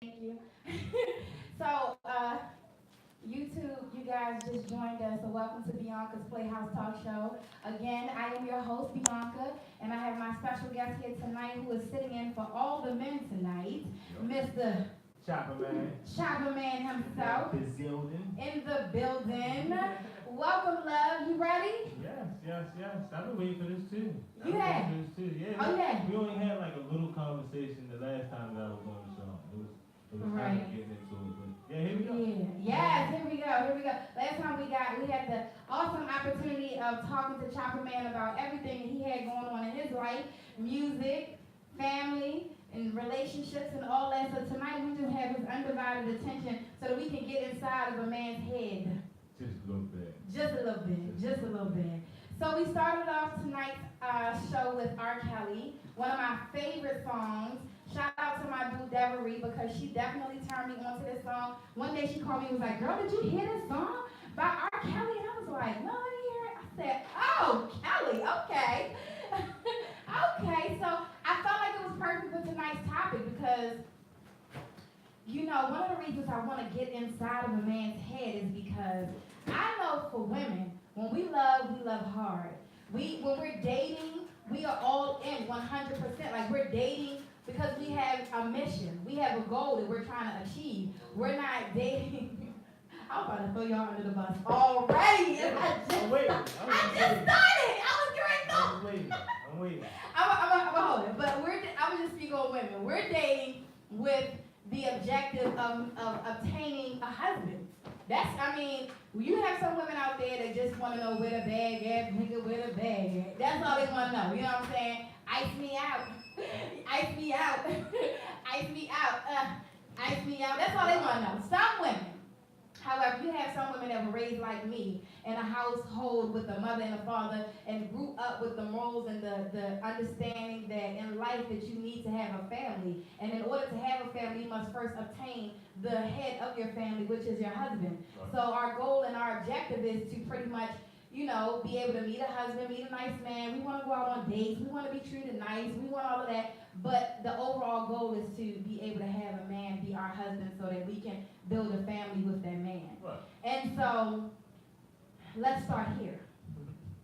Thank you. So, YouTube, you guys just joined us, so welcome to Beyonka's Playhouse Talk Show. Again, I am your host, Beyonka, and I have my special guest here tonight who is sitting in for all the men tonight, Mr. Chopper Man. Chopper Man himself. The building. In the building. Welcome, love. You ready? Yes. I've been waiting for this too. You have? Yeah. Oh, yeah. We only had like a little conversation the last time that I was on the show. It was Right. kind of getting into it, but yeah, here we go. Yeah. Yes, here we go. Last time we had the awesome opportunity of talking to Chopper Man about everything that he had going on in his life, music, family, and relationships and all that. So tonight we just have his undivided attention so that we can get inside of a man's head. Just a little bit. Just a little bit. So we started off tonight's show with R. Kelly, one of my favorite songs. Shout out to my boo Devery because she definitely turned me onto this song. One day she called me and was like, "Girl, did you hear this song by R. Kelly?" And I was like, "No, I didn't hear it." I said, "Oh, Kelly, okay." Okay, so I felt like it was perfect for tonight's topic because, one of the reasons I want to get inside of a man's head is because I know for women, when we love hard. When we're dating, we are all in 100%. Like we're dating because we have a mission. We have a goal that we're trying to achieve. We're not dating. I'm about to throw y'all under the bus already. I'm waiting. I just started. I was great though. I'm waiting. I'm hold it. But I was just speaking on women. We're dating with the objective of obtaining a husband. You have some women out there that just want to know where the bag at, nigga, where the bag at. That's all they want to know. You know what I'm saying? Ice me out. Ice me out. Ice me out. Ice me out. That's all they want to know. Some women. However, you have some women that were raised like me in a household with a mother and a father and grew up with the morals and the understanding that in life that you need to have a family. And in order to have a family, you must first obtain the head of your family, which is your husband. Right. So our goal and our objective is to pretty much, be able to meet a husband, meet a nice man. We want to go out on dates. We want to be treated nice. We want all of that. But the overall goal is to be able to have a man be our husband so that we can build a family with that man. Right. And so, let's start here.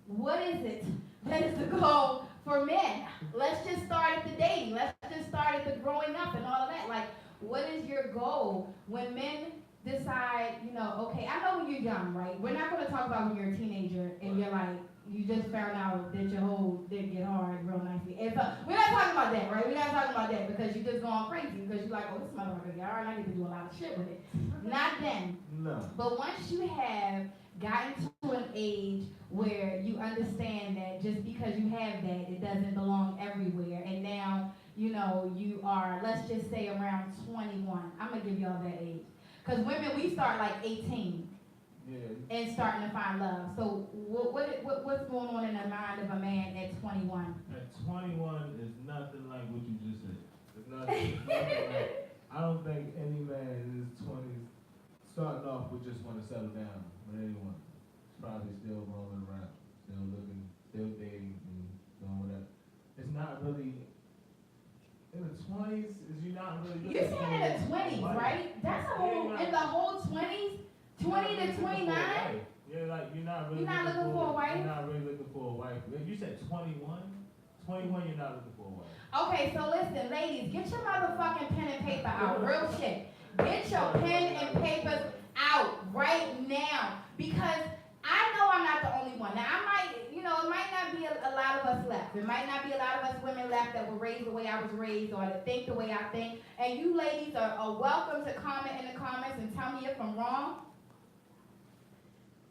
What is it that is the goal for men? Let's just start at the dating. Let's just start at the growing up and all of that. Like, what is your goal when men decide, okay, I know when you're young, right? We're not going to talk about when you're a teenager and you're like, you just found out that your whole dick get hard real nicely. And so we're not talking about that, right? We're not talking about that because you're just going crazy because you're like, oh, this motherfucker get hard, I need to do a lot of shit with it. Not then. No. But once you have gotten to an age where you understand that just because you have that, it doesn't belong everywhere. And now, you are, let's just say around 21. I'm going to give y'all that age. Because women, we start like 18. Yeah. And starting to find love. So what's going on in the mind of a man at 21? At 21 is nothing like what you just said. It's nothing like, I don't think any man in his 20s starting off would just want to settle down with anyone. He's probably still rolling around, still looking, still dating, and doing whatever. It's not really, in the 20s, is you not really. You're saying in the 20s, right? That's a whole, in the whole 20s? 20 to 29? Yeah, like you're not really looking for a wife? You're not really looking for a wife. You said 21? 21, you're not looking for a wife. Okay, so listen, ladies, get your motherfucking pen and paper out. Real shit. Get your pen and papers out right now. Because I know I'm not the only one. Now, it might not be a lot of us left. There might not be a lot of us women left that were raised the way I was raised or that think the way I think. And you ladies are welcome to comment in the comments and tell me if I'm wrong.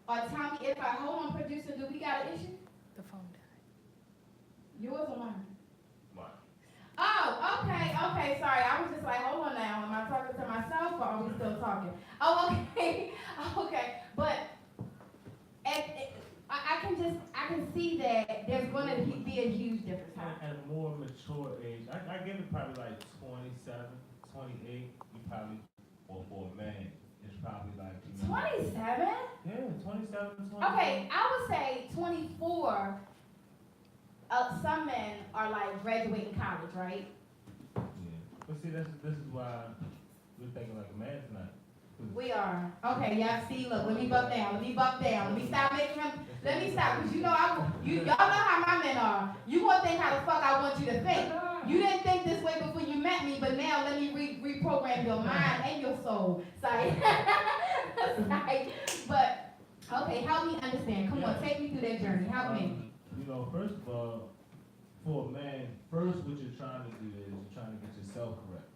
Or tell me if hold on, producer, do we got an issue? The phone died. Yours or mine? Mine. Oh, okay, sorry. I was just like, hold on now. Am I talking to myself or are we still talking? Oh, okay, okay. But I can see that there's going to be a huge difference. At a more mature age, I give it probably like 27, 28, you probably, or for a man. It's probably like 27? Yeah, 27, 28. Okay, I would say 24. Some men are like graduating college, right? Yeah, but see, this is why are. Okay, y'all see, look, let me buck down, let me stop making him, let me stop, because you know, y'all know how my men are. You gonna think how the fuck I want you to think. You didn't think this way before you met me, but now let me reprogram your mind and your soul. Sorry. Sorry. But, okay, help me understand. Come on, take me through that journey. Help me. You know, first of all, for a man, first what you're trying to do is you're trying to get yourself correct.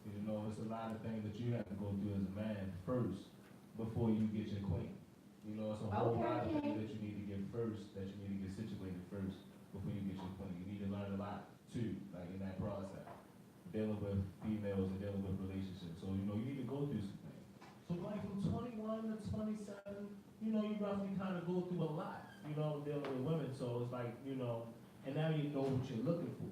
You know, it's a lot of things that you have to go through as a man first before you get your queen. You know, it's a whole lot of things that you need to get first, that you need to get situated first before you get your queen. You need to learn a lot too, like in that process. Dealing with females and dealing with relationships. So, you know, you need to go through some things. So like from 21 to 27, you know, you roughly kind of go through a lot, you know, dealing with women. So it's like, you know, and now you know what you're looking for.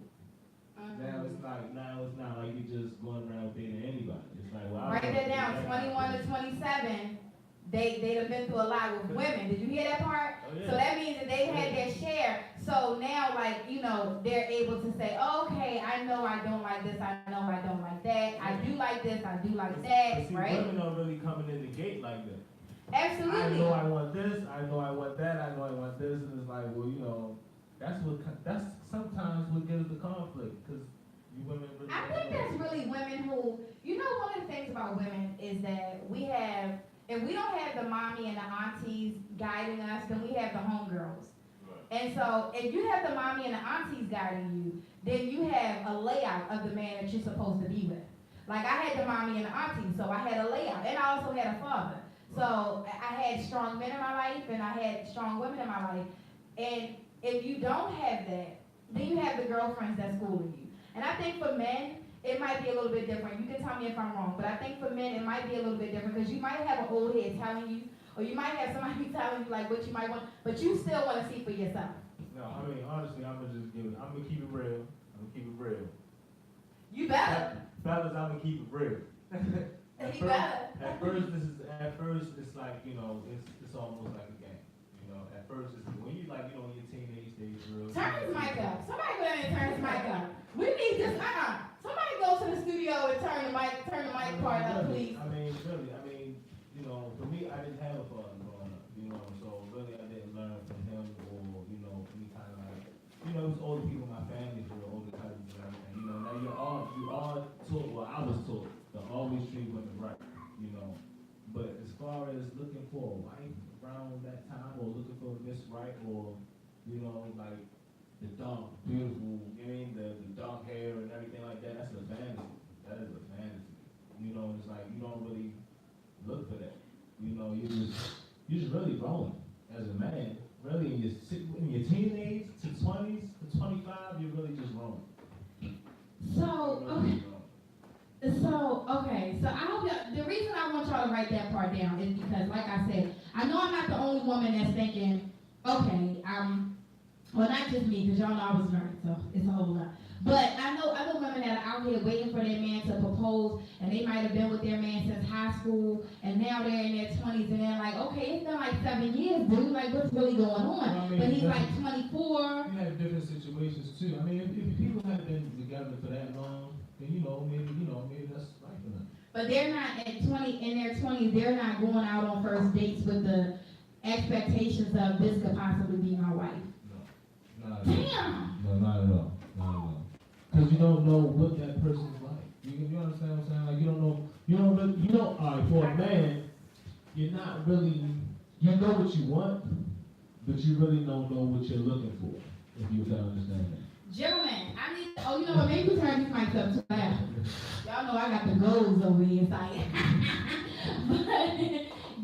Now it's not like you're just going around dating anybody. It's like, well, write that down. 21 to 27. They have been through a lot with women. Did you hear that part? Oh, yeah. So that means that they've had their share. So now, like, you know, they're able to say, okay, I know I don't like this. I know I don't like that. I do like this. I do like that. See, right? Women are really coming in the gate like that. Absolutely. I know I want this. I know I want that. I know I want this. And it's like, well, you know, that's sometimes what gives the conflict, because you women really. I think that's really women who, you know, one of the things about women is that if we don't have the mommy and the aunties guiding us, then we have the homegirls. Right. And so if you have the mommy and the aunties guiding you, then you have a layout of the man that you're supposed to be with. Like I had the mommy and the aunties, so I had a layout, and I also had a father. So I had strong men in my life, and I had strong women in my life. And if you don't have that, then you have the girlfriends that's schooling you. And I think for men, it might be a little bit different. You can tell me if I'm wrong, but I think for men, it might be a little bit different because you might have an old head telling you, or you might have somebody telling you like what you might want, but you still want to see for yourself. No, I mean, honestly, I'm going to keep it real. You better. Fellas, I'm going to keep it real. At first, it's like, you know, it's almost like a game. You know, at first, it's when you like, you know, in your teenage days, real. Turn his mic up. Somebody go down and turn his mic up. We need this. Somebody go to the studio and turn the mic part up, please. I mean, you know, for me, I didn't have a father growing up. You know, so really, I didn't learn from him or, you know, any kind of like, you know, it was older people in my family who were older cousins and everything. You know, now you all taught. Well, I was taught to always treat women right. You know, but as far as looking for a wife around that time, or looking for Miss Right, or you know, like the dark, beautiful, you mean the dark hair and everything like that, that's a fantasy. That is a fantasy. You know, it's like you don't really look for that. You know, you just really growing as a man. Really, in your teenage to 20s to 25, you're really just growing. So I hope the reason I want y'all to write that part down is because, like I said, I know I'm not the only woman that's thinking, okay, well, not just me, because y'all know I was married, so it's a whole lot. But I know other women that are out here waiting for their man to propose, and they might have been with their man since high school, and now they're in their 20s, and they're like, okay, it's been like 7 years, dude, like, what's really going on? Well, I mean, but he's like 24. You have different situations, too. I mean, if people have been together for that long, then, maybe that's right for them. But they're not in their 20s, they're not going out on first dates with the expectations of this could possibly be my wife. No, not at all. Damn! No, not at all. Not at all. Because you don't know what that person's like. You understand what I'm saying? Like, you don't, all right, for a man, you're not really, you know what you want, but you really don't know what you're looking for, if you can understand that. Gentlemen, you know what, maybe we turn these mics up too loud. Y'all know I got the goals over here inside. But,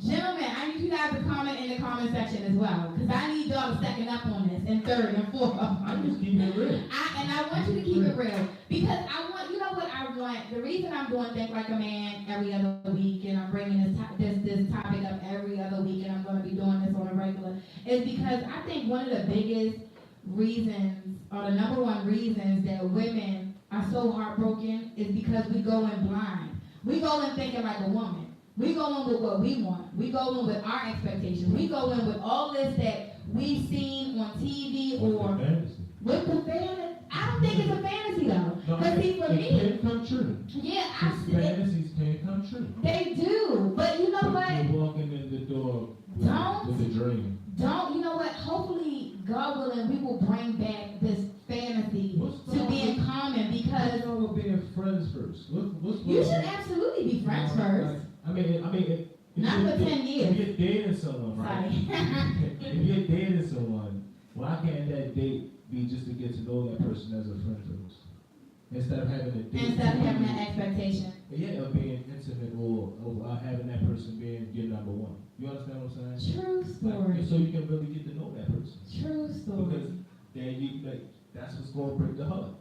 gentlemen, I need you guys to comment in the comment section as well, because I need y'all to second up on this, and third, and fourth. I'm just keeping it real. I want you to keep it real, because I want, you know what I want, the reason I'm doing Think Like a Man every other week, and I'm bringing this topic up every other week, and I'm going to be doing this on a regular, is because I think one of the biggest reasons, or the number one reasons that women are so heartbroken is because we go in blind. We go in thinking like a woman. We go in with what we want. We go in with our expectations. We go in with all this that we've seen on TV or with the fantasy. I don't think it's a fantasy though. Because see, for me, it can come true. Yeah, fantasies can come true. They do. But you know what? we will bring back this fantasy to being common because what's wrong with being friends first? What's you should wrong? absolutely be friends first. I mean, Not for 10 years. If you're dating someone, right? If you're dating someone, why can't that date be just to get to know that person as a friend first? Instead of having a date. Instead of having that expectation. Yeah, of being intimate or having that person being your number one. You understand what I'm saying? True story. Like, so you can really get to know that person. True story. Because then that's what's going to break the heart.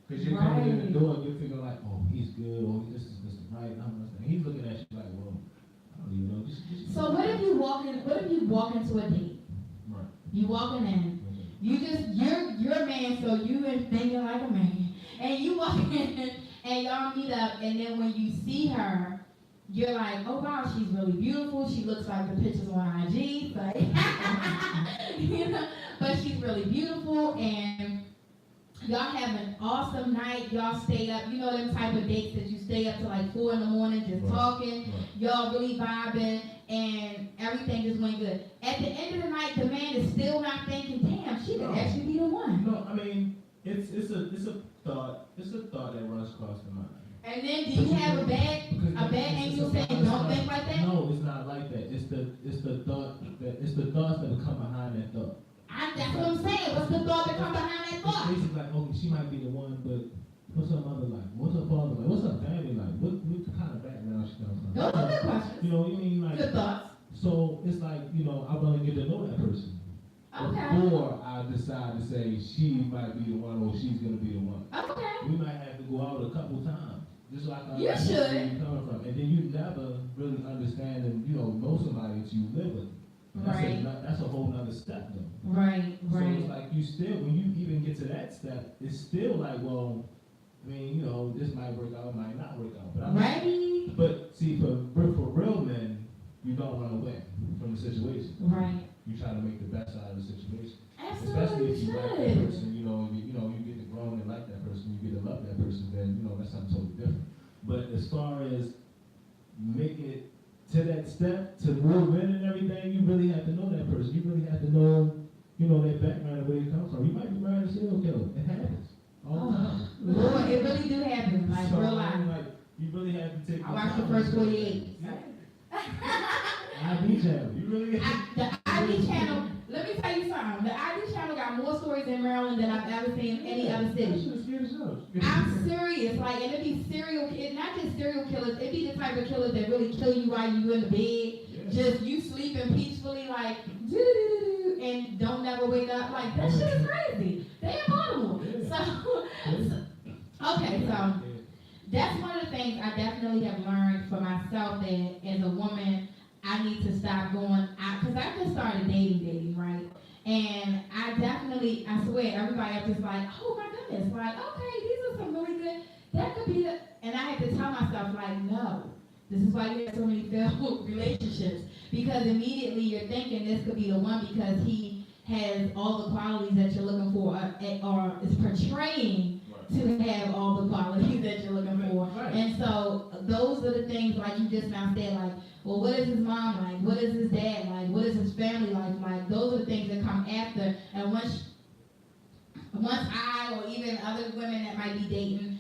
Because you're coming in the door and you're thinking like, oh, he's good, or this is right. He's looking at you like, well, I don't even know. So what if you walk into a date? Right. You walking in. You're a man, so you been thinking like a man. And you walk in and y'all meet up, and then when you see her, you're like, oh wow, she's really beautiful. She looks like the pictures on IG, like, you know, but she's really beautiful, and y'all have an awesome night. Y'all stay up, you know them type of dates that you stay up to like 4 in the morning just talking. Y'all really vibing, and everything just went good. At the end of the night, the man is still not thinking, damn, she could actually be the one. No, I mean, it's a thought that runs across the mind. And then do you have a bad angel saying don't think like that? No, it's not like that. It's the thoughts that will come behind that thought. That's what I'm saying. What's the thought that come behind that thought? It's basically like, okay, she might be the one, but what's her mother like? What's her father like? What's her family like? What kind of background she comes from? Those are good questions. You know what I mean? Like, good thoughts. So it's like, you know, I want to get to know that person. Okay. Before I decide to say she might be the one or she's gonna be the one. Okay. We might have to go out a couple times. Just like I you should. Where you coming from. And then you never really understand and, you know somebody that you live with. Right. That's a whole nother step though. Right. So it's like you still, when you even get to that step, it's still like, well, I mean, you know, this might work out, it might not work out. But right. But see, for real men, you don't run away from the situation. Right. You try to make the best out of the situation. Absolutely. Especially if you like that person, you get to grow and like that person, you get to love that person, then, that's something totally different. But as far as making it to that step, to move in and everything, you really have to know that person. You really have to know, their background and where they come from. You might be married to a serial killer. It happens. All the time. Lord, it really do happen, like so, real life. Like, you really have to take I watched the first 48. IB channel. You really the IB channel, let me tell you something. The IB channel got more stories in Maryland than I've ever seen in any other city. I'm serious. Like, and it'd be not just serial killers, it'd be the type of killers that really kill you while you in the bed. Just you sleeping peacefully, like, and don't never wake up. Like, that shit is crazy. They in Baltimore. So, that's one of the things I definitely have learned for myself, that as a woman, I need to stop going out, because I just started dating, right? And I swear, everybody up just like, oh my goodness, like, okay, these are some really good, that could be and I had to tell myself, like, no, this is why you have so many failed relationships, because immediately you're thinking this could be the one because he has all the qualities that you're looking for, or is portraying to have all the qualities that you're looking for. Right. And so those are the things, like you just now said, like, well, what is his mom like? What is his dad like? What is his family like? Like, those are the things that come after. And once I, or even other women that might be dating,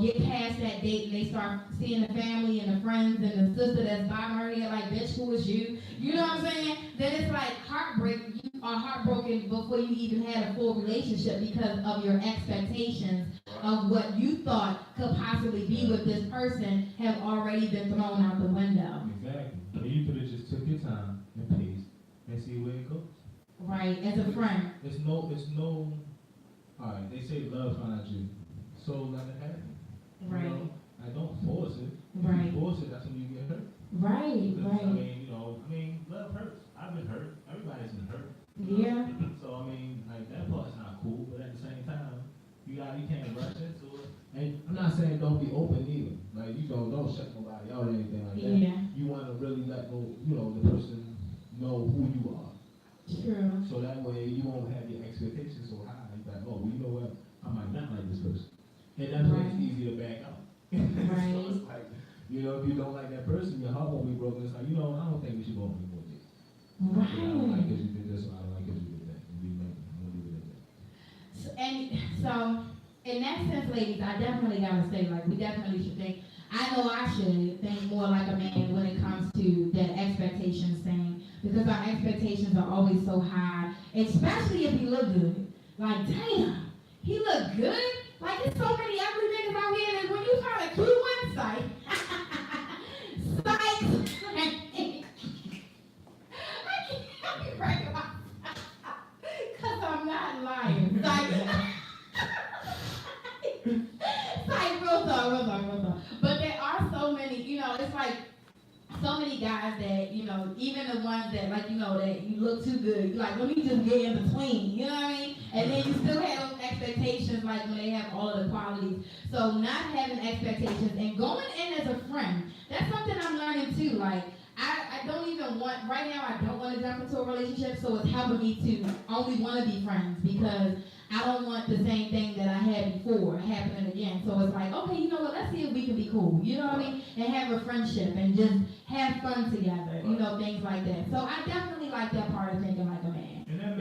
get past that date and they start seeing the family and the friends and the sister that's bobbing her head like, bitch, who is you? You know what I'm saying? Then it's like heartbreak. You are heartbroken before you even had a full relationship because of your expectations of what you thought could possibly be with this person have already been thrown out the window. Exactly. But you could have just took your time and paced and see where it goes. Right, as a friend. It's no, all right, they say love finds you. So let it happen. Right. I don't force it. Right. If you force it, that's when you get hurt. Right, right. I mean, love hurts. I've been hurt. Everybody's been hurt. Yeah. So like that part's not cool, but at the same time, you can't rush into it. And I'm not saying don't be open either. Like don't shut nobody out or anything like that. Yeah. You want to really let the person know who you are. True. So that way you won't have your expectations so high. You're like, oh, well, you know what? I might not like this person. And that's when it's easy to back out. Right. So it's like, if you don't like that person, your heart won't be broken. It's like, I don't think we should go on anymore dates. Right. I don't like because you did this, or I don't like because you did that. And we And so, in that sense, ladies, I definitely gotta say, like, we definitely should think. I know I should think more like a man when it comes to that expectations thing, because our expectations are always so high, especially if he look good. Like, damn, he look good. Like, there's so many ugly niggas out here that when you find a cute one, psych. I can't break myself. Because I'm not lying. Like, real talk. But there are so many, it's like so many guys that, even the ones that, like, that you look too good, you're like, let me just get in between, you know what I mean? And then you still have those expectations, like, when they have all of the qualities. So not having expectations and going in as a friend, that's something I'm learning too. Like, I don't even want, right now I don't want to jump into a relationship, so it's helping me to only want to be friends, because I don't want the same thing that I had before happening again. So it's like, okay, you know what, let's see if we can be cool, you know what I mean? And have a friendship and just have fun together, things like that. So I definitely like that part of thinking like a man. And that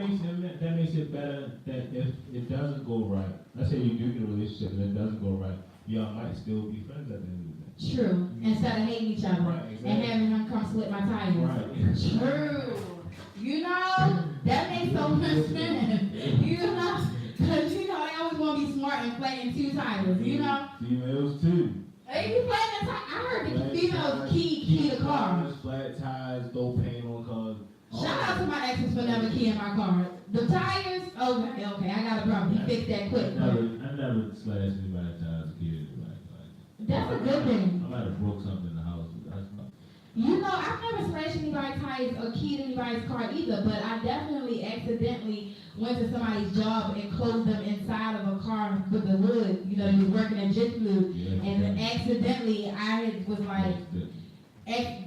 makes it better that if it doesn't go right, let's say you do get a relationship and it doesn't go right, y'all might still be friends at the end of the day. True. Instead of hating each other, right, exactly. And having him come slit my tires. Right. True. That makes so much sense. Because they always want to be smart and play in two tires, Females too. They be playing the tires. I heard the females key the car. Flat tires, throw paint on cars. Shout out to my exes for never keying my car. The tires, okay, I got a problem. He fixed that quick. I never slashed anybody's tires or keyed anybody. That's a good thing. I might have broke something in the house, but that's not. I've never slashed anybody's tires or keyed anybody's car either, but I definitely accidentally went to somebody's job and closed them inside of a car with the hood. He was working at JetBlue, and accidentally was like,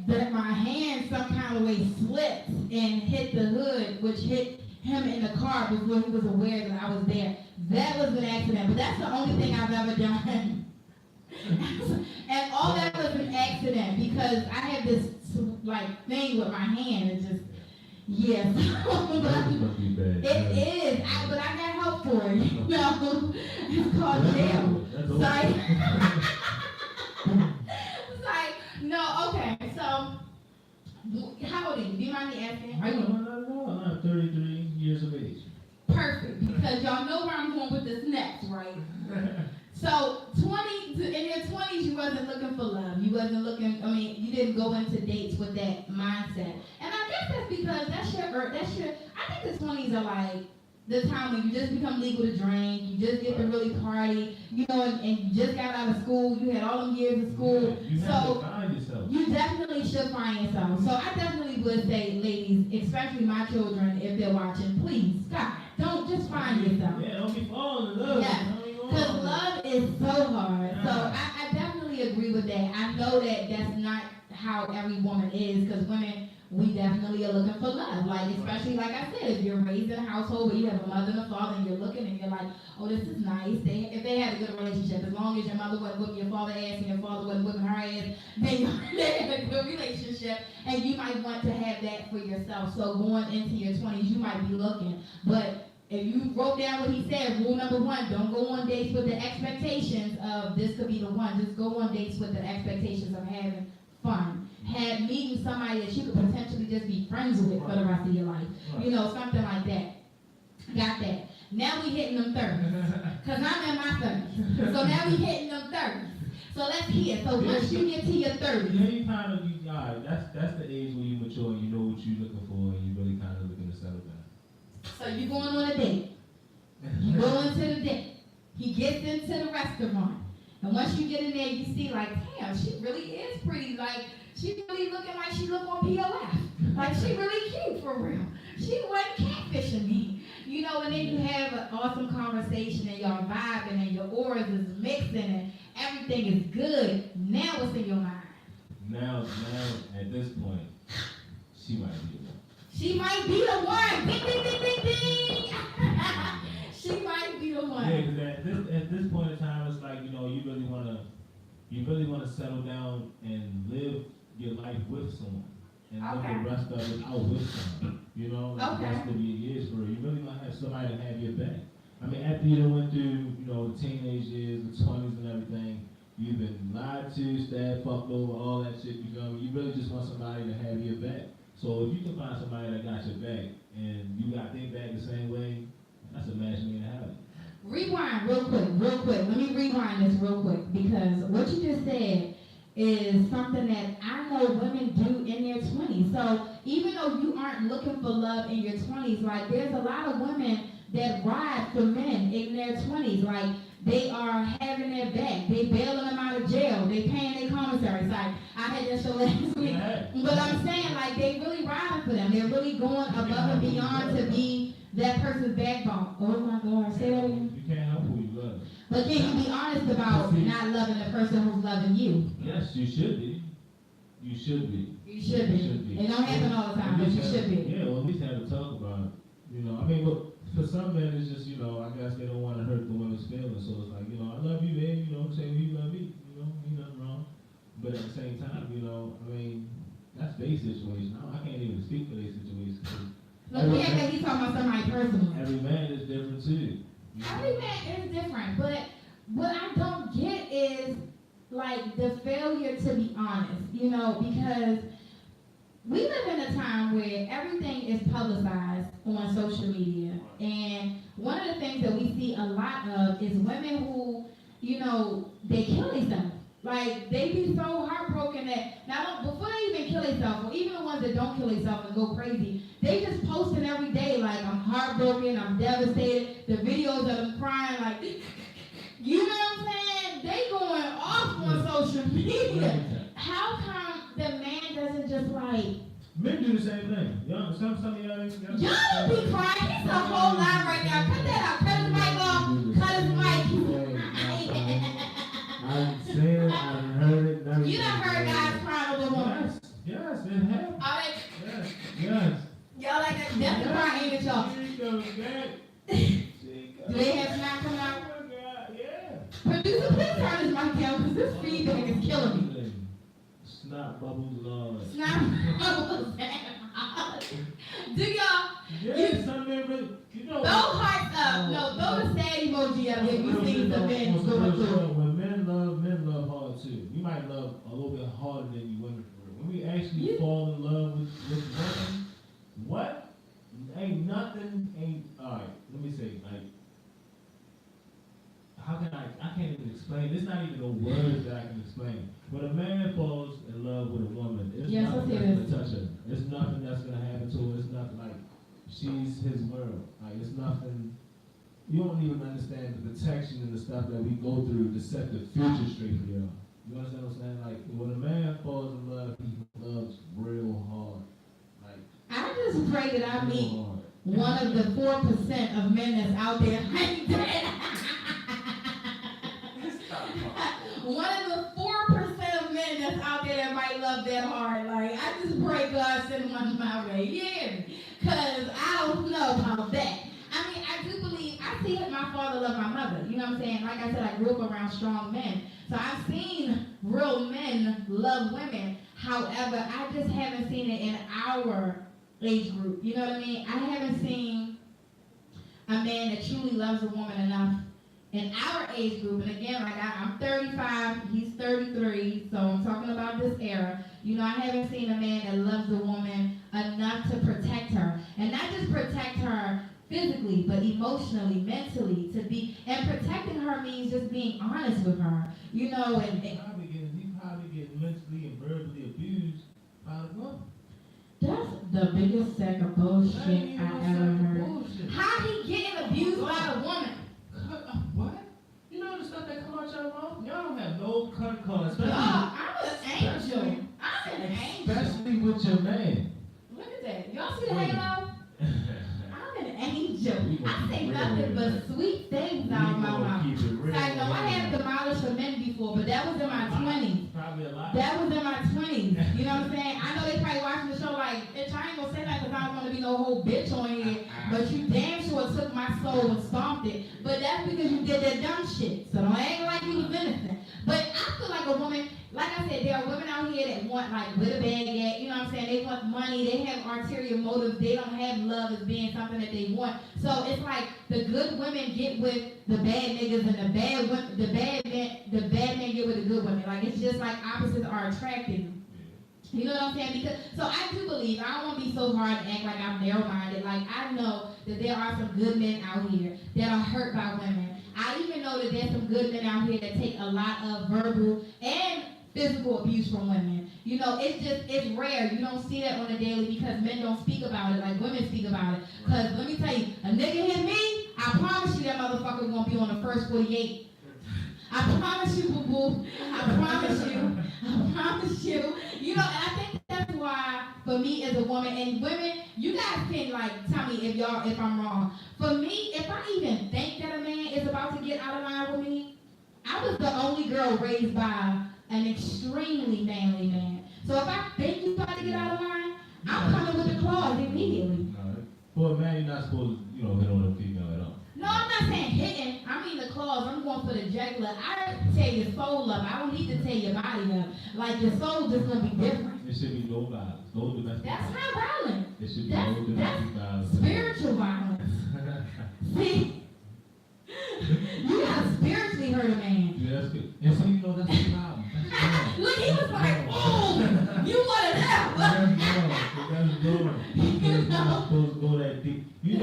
that my hand some kind of way slipped and hit the hood, which hit him in the car before he was aware that I was there. That was an accident, but that's the only thing I've ever done. And all that was an accident because I had this thing with my hand and just it is. But I got help for it. It's called jail. No, okay. So how old are you? Do you mind me asking? No, I'm 33 years of age. Perfect, because y'all know where I'm going with this next, right? So, in your 20s, you wasn't looking for love. You wasn't looking, you didn't go into dates with that mindset. And I guess that's because I think the 20s are like the time when you just become legal to drink, you just get to really party, and you just got out of school, you had all them years of school. You have to find yourself. You definitely should find yourself. So I definitely would say, ladies, especially my children, if they're watching, please, God, don't just find yourself. Yeah, don't be falling in love. Yeah. Because love is so hard. So I definitely agree with that. I know that that's not how every woman is, because women, we definitely are looking for love. Like, especially like I said, if you're raised in a household where you have a mother and a father and you're looking and you're like, oh, this is nice. If they had a good relationship, as long as your mother wasn't whipping your father's ass and your father wasn't whipping her ass, then they had a good relationship, and you might want to have that for yourself. So going into your 20s, you might be looking. But if you wrote down what he said, rule number 1, don't go on dates with the expectations of this could be the one. Just go on dates with the expectations of having fun. Meeting somebody that you could potentially just be friends with for the rest of your life. Something like that. Got that. Now we hitting them 30s. Because I'm in my 30s. So now we hitting them 30s. So let's hear. So once you get to your 30s. Yeah, you kind of, that's the age when you mature and you know what you're looking for and you really kind of looking to settle down. So you going on a date. You go into the date. He gets into the restaurant. And once you get in there, you see like, damn, she really is pretty. Like, she really looking like she look on POF. Like, she really cute for real. She wasn't catfishing me. And then you have an awesome conversation and y'all vibing and your auras is mixing and everything is good. Now what's in your mind? Now, at this point, she might be the one. She might be the one. Ding, ding, ding, ding, ding. She might be the one. Yeah, because at this point in time, it's like, you really wanna settle down and live your life with someone. And live the rest of it out with someone. The rest of your years for it. You really want to have somebody to have your back. I mean, after you done went through, you know, the teenage years, the 20s and everything, you've been lied to, stabbed, fucked over, all that shit, you feel me? You really just want somebody to have your back. So if you can find somebody that got your back, and you got their back the same way, that's a match made in heaven. Rewind real quick. Let me rewind this real quick, because what you just said is something that I know women do in their 20s. So even though you aren't looking for love in your 20s, like there's a lot of women that ride for men in their 20s. Like they are having their back. They bailing them out of jail. They paying their commissaries. Like I had that show last week. But I'm saying like they really riding for them. They're really going above and beyond to be that person's backbone. Oh my God, say that again. You can't help who you love. But can you be honest about not loving the person who's loving you? Yes, you should be. You should be. You should be. It don't happen all the time, but you should be. Yeah, well, at least have to talk about it. You know, I mean, but for some men, it's just, you know, I guess they don't want to hurt the women's feelings. So it's like, you know, I love you, babe. You know, say you love me. You know, ain't nothing wrong. But at the same time, you know, I mean, that's their situation. I can't even speak for their situation. Look, we act like he's talking about somebody personally. Every man is different too. Every man is different, but what I don't get is like the failure to be honest, you know, because we live in a time where everything is publicized on social media, and one of the things that we see a lot of is women who, you know, they kill themselves. Like, they be so heartbroken that, now, before they even kill themselves, or even the ones that don't kill themselves and go crazy, they just posting every day, like, I'm heartbroken, I'm devastated, the videos of them crying, like, you know what I'm saying? They going off on social media. How come the man doesn't just, like... Men do the same thing. Some of y'all don't be crying. He's a whole lot right now. Cut that out. Cut his mic off. Cut his mic. I've seen it, I've heard it. You done heard guys crying over women. Yes, it happens. All right. Yes. Y'all like that? That's the crying image, y'all. Do they have snot coming out? Yeah. Producer, please turn this mic down because this feedback is killing me. Snot bubbles, Lord. Snot bubbles. Do y'all? Yeah, some men, you know. Throw hearts up. No, throw the sad emoji up if you see the men going through it. When men love hard too. We might love a little bit harder than you women for real. When we actually fall in love with women, what? Ain't alright, let me say, like, how can I can't even explain. There's not even no words that I can explain. When a man falls in love with a woman, it's nothing that's going to touch her. There's nothing that's going to happen to her. It's nothing like, she's his world. Like, it's nothing, you don't even understand the protection and the stuff that we go through to set the future straight for y'all. You understand what I'm saying? Like, when a man falls in love, he loves real hard. Like, I just pray that I meet one of the 4% of men that's out there like that. One of the 4% of men that's out there that might love that hard. Like, I just pray God send one my way. Yeah. Because I don't know about that. I mean, I do believe, I see my father love my mother. You know what I'm saying? Like I said, I grew up around strong men. So I've seen real men love women. However, I just haven't seen it in our age group. You know what I mean? I haven't seen a man that truly loves a woman enough in our age group. And again, like I'm 35, he's 33, so I'm talking about this era. You know, I haven't seen a man that loves a woman enough to protect her. And not just protect her physically, but emotionally, mentally, and protecting her means just being honest with her. You know, he probably get mentally and verbally abused by the woman. That's the biggest sack of bullshit I ever heard. Bullshit. How he getting abused by a woman? What? You know the stuff that come out your mouth? Y'all don't have no cut cards. I'm an angel. I'm an angel. Especially with your man. Look at that. Y'all see the halo? I'm an angel. I say nothing but sweet things out of my mouth. I know I have demolished for men before, but that was in my 20s. Probably a lot. That was in my 20s. You know what I'm saying? I know they probably watching the show like, bitch, I ain't gonna say that because I don't want to be no whole bitch on here. But you damn sure took my soul and stomped it. But that's because you did that dumb shit. So don't act like you was innocent. But I feel like a woman, like like I said, there are women out here that want like with a bag at, you know what I'm saying? They want money, they have ulterior motives, they don't have love as being something that they want. So it's like the good women get with the bad niggas and the bad men get with the good women. Like it's just like opposites are attractive. You know what I'm saying? Because so I do believe, I don't want to be so hard and act like I'm narrow-minded. Like I know that there are some good men out here that are hurt by women. I even know that there's some good men out here that take a lot of verbal and physical abuse from women. You know, it's rare. You don't see that on a daily because men don't speak about it like women speak about it. Because let me tell you, a nigga hit me, I promise you that motherfucker won't be on the first 48. I promise you, boo-boo. I promise you. I promise you. You know, and I think that's why, for me as a woman, and women, you guys can like tell me if I'm wrong. For me, if I even think that a man is about to get out of line with me, I was the only girl raised by an extremely manly man. So if I think you're about to get out of line, I'm coming with the claws immediately. For a man, you're not supposed to, hit on a female at all. No, I'm not saying hitting. I mean the claws. I'm going for the jugular. I tear your soul up. I don't need to tear your body up. Like your soul just gonna be different. It should be no violence, no domestic That's violence. not violent. It should be no domestic violence. Spiritual violence. See, you gotta spiritually hurt a man. Yeah, that's good. And so that's the problem. That's Look, he was like, oh, you wanted that. That's wrong. You're not supposed to go that deep. If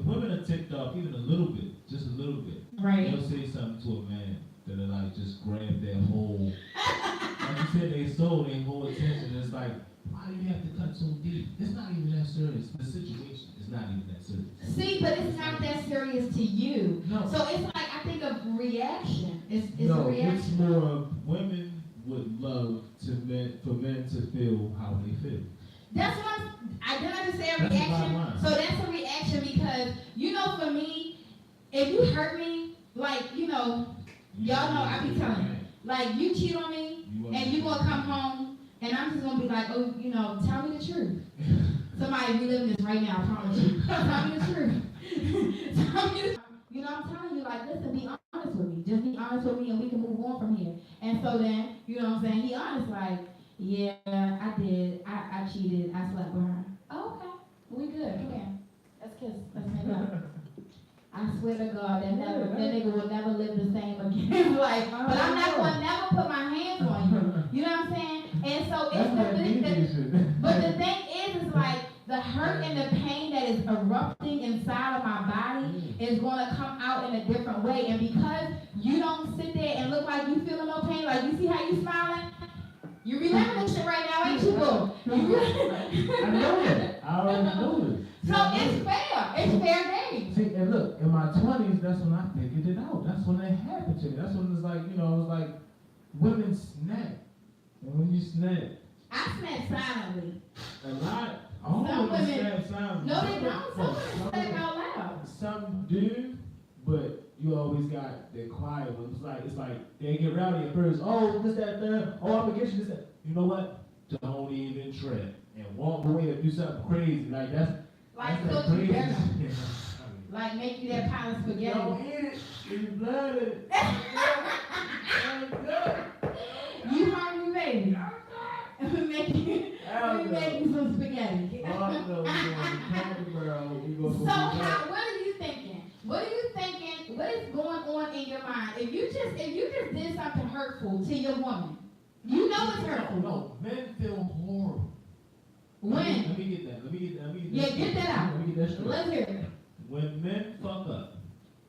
women are ticked off even a little bit, just a little bit, Right. they'll say something to a man that'll like just grab their whole, like you said, their soul, their whole attention. It's like, why do you have to cut so deep? It's not even that serious. The situation is not even that serious. See, but it's not that serious to you. No. So it's like, I think of reaction. It's No, a reaction. it's more of women would love for men to feel how they feel. That's what I didn't just say a That's the bottom reaction. line. So that's a reaction because, for me, if you hurt me, like, y'all know I be telling you, like, you cheat on me and you gonna come home and I'm just gonna be like, oh, tell me the truth. Somebody reliving this right now, I promise you. Tell me the truth. Tell me the truth. I'm telling you, like, listen, be honest with me. Just be honest with me and we can move on from here. And so then, you know what I'm saying? He honest, like, yeah, I did. I cheated. I slept with her. Oh, okay. We good. Come here. Let's kiss. Let's make up. I swear to God, that nigga will never live the same again. Like, but I'm not gonna never put my hands on you. You know what I'm saying? And so but the thing is like the hurt and the pain that is erupting inside of my body is gonna come out in a different way. And because you don't sit there and look like you feeling no pain, like you see how you smiling. You remember this shit right now, ain't you, boo? I know that. I already know it. So it's fair. It's fair game. See, and look, in my 20s, that's when I figured it out. That's when it happened to me. That's when it's like, it was like, women snap. And when you snap. I snap silently. A lot. All Some women women, snap silently. no, they don't. Some women snap out loud. Some do, but you always got the quiet ones. It's like they get rowdy at first. Oh, this, that, that. Oh, I'm gonna get you this, that. You know what? Don't even trip and walk away or do something crazy. Like that's cook crazy. Like make you that pile of spaghetti. Don't eat it. It's blooded. You hungry, baby? We make you some spaghetti. So what are you thinking? What is going on in your mind? If you just did something hurtful to your woman, you know it's hurtful. No, men feel horrible. When? Let me get that. Yeah, get that out. Let me get that straight. Let's hear it. When men fuck up,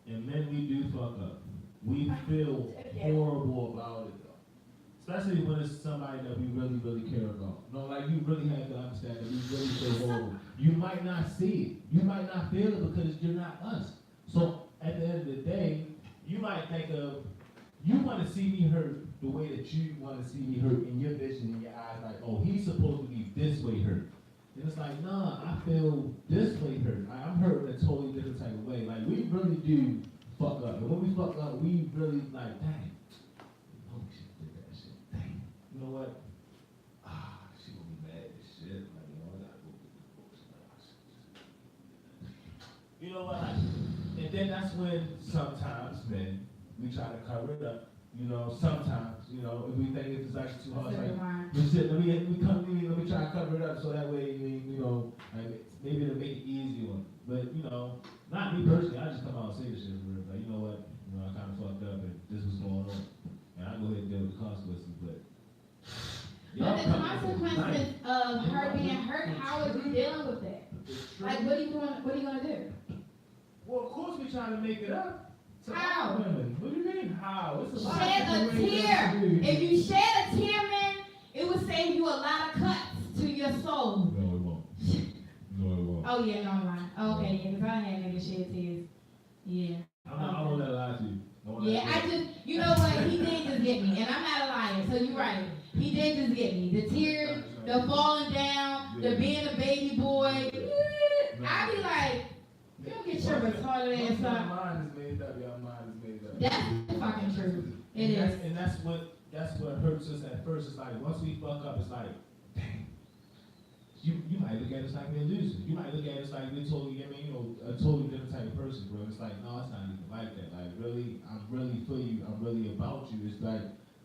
and men we do fuck up, we feel horrible about it though. Especially when it's somebody that we really, really care about. No, like you really have to understand that we really feel horrible. You might not see it. You might not feel it because you're not us. So at the end of the day, you might think of, you want to see me hurt the way that you want to see me hurt in your vision, in your eyes, like, oh, he's supposed to be this way hurt. And it's like, nah, I feel this way hurt. I'm hurt in a totally different type of way. Like, we really do fuck up. And when we fuck up, we really like, dang, oh, she did that shit. Dang. You know what? She gonna be mad as shit. Like, I gotta go get this bullshit. You know what? And then that's when sometimes, man, we try to cover it up You know, sometimes, you know, if we think it's actually too hard, That's like, a line. let me try to cover it up so that way, you know, like, maybe it'll make it easier. But, you know, not me personally, I just come out and say this shit for real. Like, you know what, I kind of fucked up and this was going on. And I go ahead and deal with the consequences, but. But the consequences of her being hurt, how are you dealing with that? Like, what are you gonna do? Well, of course we're trying to make it up. How? Women. What do you mean, how? It's a lot Shed of a different ways tear. to do it. If you shed a tear, man, it would save you a lot of cuts to your soul. No, it won't. No, it won't. Oh, yeah, no, I'm lying. Okay, yeah, because I had niggas shed tears. Yeah. I won't let lie to you. Yeah, you know what? He did just get me, and I'm not a liar, so you're right. He did just get me. The tears, the falling down, the being a baby boy. I be like, you don't get your retarded ass up. Your mind is made up. Your mind is made up. That's fucking true. It is. And that's what hurts us at first. It's like, once we fuck up, it's like, dang. You might look at us like we're losing. You might look at us like we're totally, a totally different type of person, bro. It's like, no, it's not even like that. Like, really, I'm really for you. I'm really about you. It's like,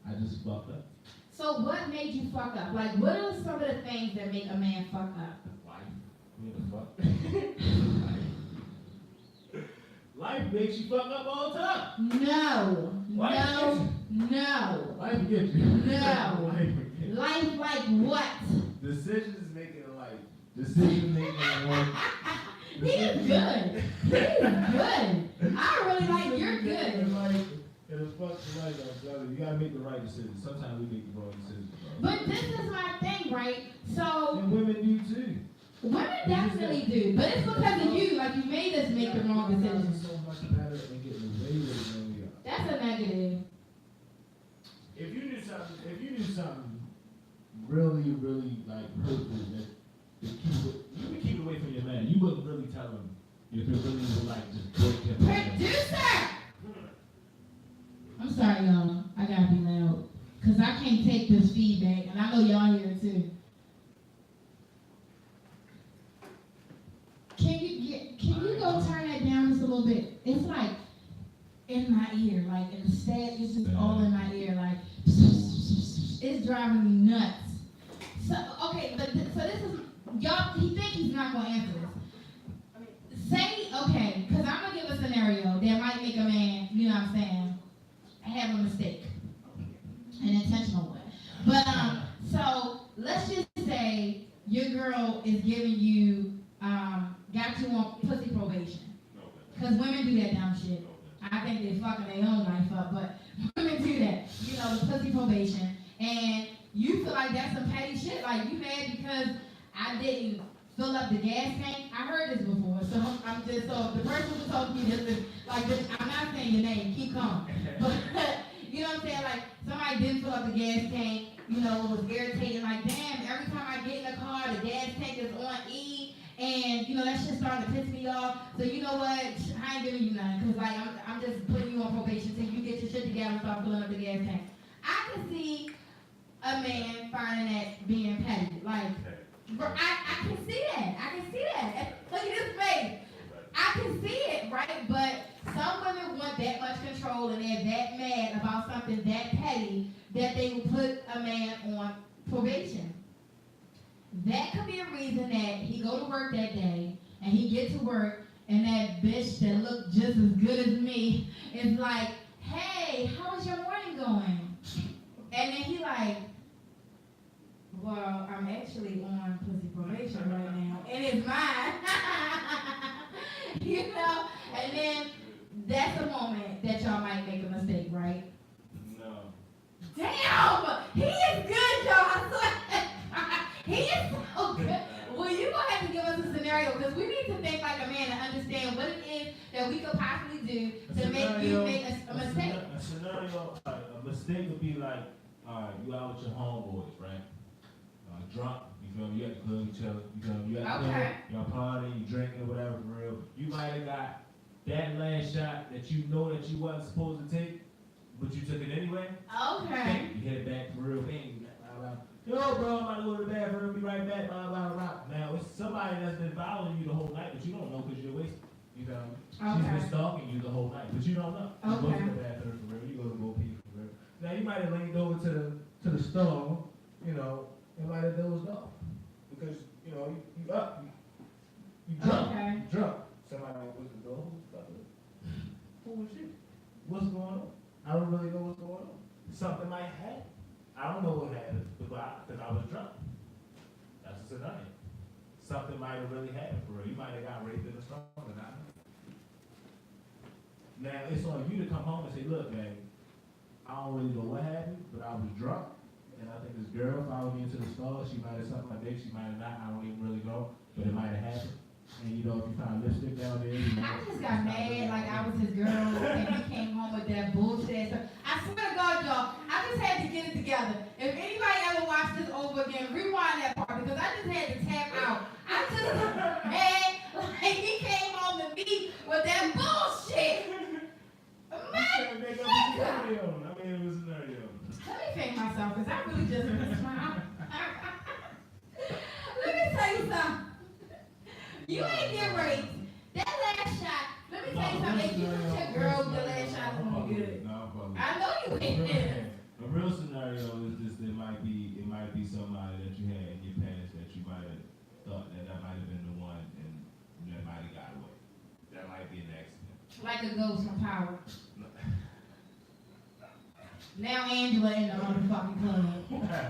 I just fucked up. So what made you fuck up? Like, what are some of the things that make a man fuck up? Life. What the fuck? Life makes you fuck up all the time. No. No. Life gets you. No. Life gets you. Life like what? Decisions making a life. Decision making a life. He is good. He is good. I really like you're good. It'll fuck the life up, brother. You gotta make the right decision. Sometimes we make the wrong decisions, bro. But this is my thing, right? So And women do too. women definitely do. But it's because of you. Like, you made us make the wrong decisions. So much better at getting away with it than we are. That's a negative. If you knew something really, really like hurtful that you would keep it away from your man. You wouldn't really tell him if it really was like just break him. Producer! I'm sorry, y'all. I gotta be loud. Because I can't take this feedback, and I know y'all hear it too. Can you go turn that down just a little bit? It's like in my ear, like in the static, it's just all in my ear, like it's driving me nuts. So okay, so this is y'all. He think he's not gonna answer this. Say okay, because I'm gonna give a scenario that might make a man, you know what I'm saying, have a mistake, an intentional one. But so let's just say your girl is giving you got you on pussy probation. Because women do that dumb shit. I think they're fucking their own life up, but women do that. You know, the pussy probation. And you feel like that's some petty shit. Like, you mad because I didn't fill up the gas tank? I heard this before. So I'm just, so the person who told me this is, like, this, I'm not saying your name, keep calm. But, you know what I'm saying? Like, somebody didn't fill up the gas tank, you know, was irritating. Like, damn, every time I get in the car, the gas tank is on E. And, you know, that shit starting to piss me off. So, you know what? I ain't giving you none. Because, like, I'm just putting you on probation until you get your shit together and start filling up the gas tank. I can see a man finding that being petty. Like, I can see that. I can see that. Look at his face. I can see it, right? But some women want that much control and they're that mad about something that petty that they will put a man on probation. That could be a reason that he go to work that day and he get to work and that bitch that looked just as good as me is like, hey, how's your morning going? And then he like, well, I'm actually on pussy probation right now. And it's mine. You know? And then that's a moment that y'all might make a mistake, right? No. Damn! He is good, y'all. I swear. He is so good. Well, you're going to have to give us a scenario because we need to think like a man and understand what it is that we could possibly do to make you make a mistake. A scenario, a mistake would be like, you out with your homeboys, right? Drunk, you feel me? You at the club, you chilling, you feel me? You at the club, y'all partying, you drinking or whatever for real. You might have got that last shot that you know that you wasn't supposed to take, but you took it anyway. Okay. You hit it back for real, bang. Yo, bro, I'm about to go to the bathroom, be right back, blah, blah, blah. Now, it's somebody that's been following you the whole night, but you don't know because you're wasted. You feel me? She's been stalking you the whole night, but you don't know. You go to the bathroom for real, you go to go pee for real. Now you might have leaned over to the stall, you know, and might have dozed off because you know you up, you drunk, Okay. you drunk. Somebody opens the door. Who was she? What's going on? I don't really know what's going on. Something might happen. I don't know what happened because I was drunk. That's a scenario. Something might have really happened for her. You might have got raped in the stall and I know. Now it's on you to come home and say, look, man, I don't really know what happened, but I was drunk. And I think this girl followed me into the stall. She might have sucked my dick, she might have not. I don't even really know, but it might have happened. And you know, if you found lipstick down there, you know, I just got mad like I was his girl and he came home with that bullshit. So I swear to God, y'all, I just had to get it together. If anybody ever watched this over again, rewind that part because I just had to tap out. I just was mad like he came home to me with that bullshit. Man, make up a scenario. I mean, it was a scenario. let me thank myself because I really just smiled. Let me tell you something. You ain't get raped. That last shot, let me tell you something. If you with your girl, the last shot is gonna be good. I know you ain't. A real scenario is just it might be somebody that you had in your past that you might have thought that might have been the one and that might have got away. That might be an accident. Like a ghost from Power. Now Angela in the motherfucking club.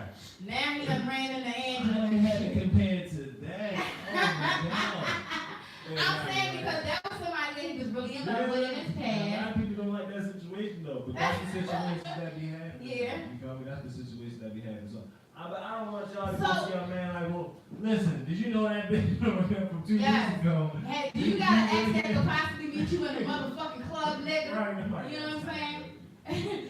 Now he done ran into Angela. Compared to that, oh my God. I'm saying because that was somebody that he was really in love with in his A lot past. of people don't like that situation though, but that's the situation that be happening. Yeah. You feel me? That's the situation that be happening. So I don't want y'all to So- go see a man like, well, listen, did you know that bitch from 2 Yes. years ago? Hey, do you got an ex that could possibly meet you in the motherfucking club, nigga? Right. You know what I'm saying?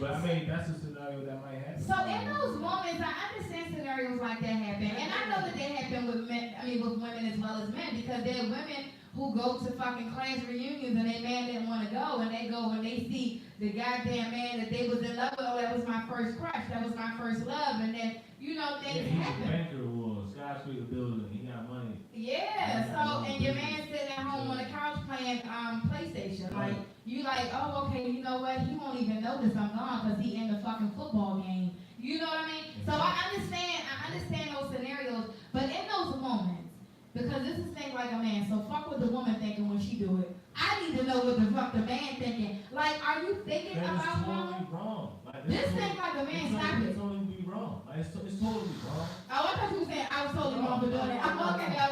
But I mean, that's a scenario that might happen. So in those moments, I understand scenarios like that happen, and I know that they happen with men. I mean, with women as well as men, because there are women who go to fucking class reunions and their man didn't want to go, and they go and they see the goddamn man that they was in love with. Oh, that was my first crush. That was my first love, and then you know things He's a happen. banker or skyscraper building. He got money. Yeah. So and your man sitting at home on the couch playing PlayStation, like. You like, oh, okay, you know what? He won't even notice I'm gone because he in the fucking football game. You know what I mean? So I understand those scenarios, but in those moments, because this is think like a man, so fuck what the woman thinking when she do it. I need to know what the fuck the man thinking. Like, are you thinking That is about totally him? wrong. Like, This thing like a man, stop it. It's totally wrong. Like, it's totally wrong. Oh, I thought you were saying I was totally wrong for doing it.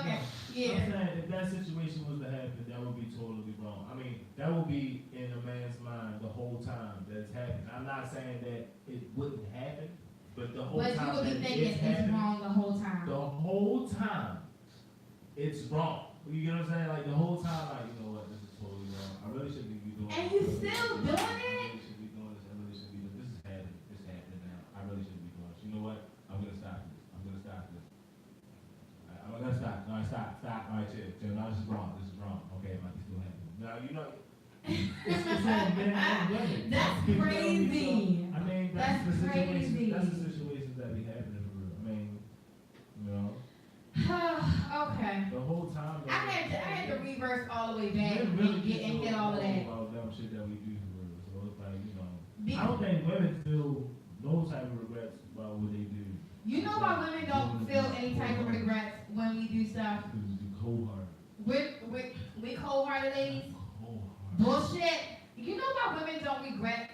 Okay. Yeah. I'm saying if that situation was to happen, that would be totally wrong. I mean, that would be in a man's mind the whole time that it's happening. I'm not saying that it wouldn't happen, but the whole But you time would be that thinking it's it's happening, wrong the whole time. the whole time, it's wrong. You get what I'm saying? Like the whole time, like, you know what, this is totally wrong. I really shouldn't be doing And this. you still doing I it? really shouldn't be doing this. I really shouldn't be doing this. This is happening. It's happening now. I really shouldn't be doing this. You know what? I'm gonna stop this. I'm gonna stop this. I'm gonna stop. No, stop. All right, chill. No, this is wrong. Okay, it might be still happening. Now, you know, it's all men and women. That's You feel me? crazy. So, I mean, That's the situation. crazy. That's the situations that be happening for real. I mean, you know, Okay. the whole time. I had to reverse all the way back Men and really get all of that. about dumb shit that we do for real. So it's like, you know, Be- I don't think women feel no type of regrets about what they do. You know why women don't feel any type of regrets when we do stuff? Because we cold-hearted. We cold-hearted ladies? Cold-hearted. Bullshit. You know why women don't regret?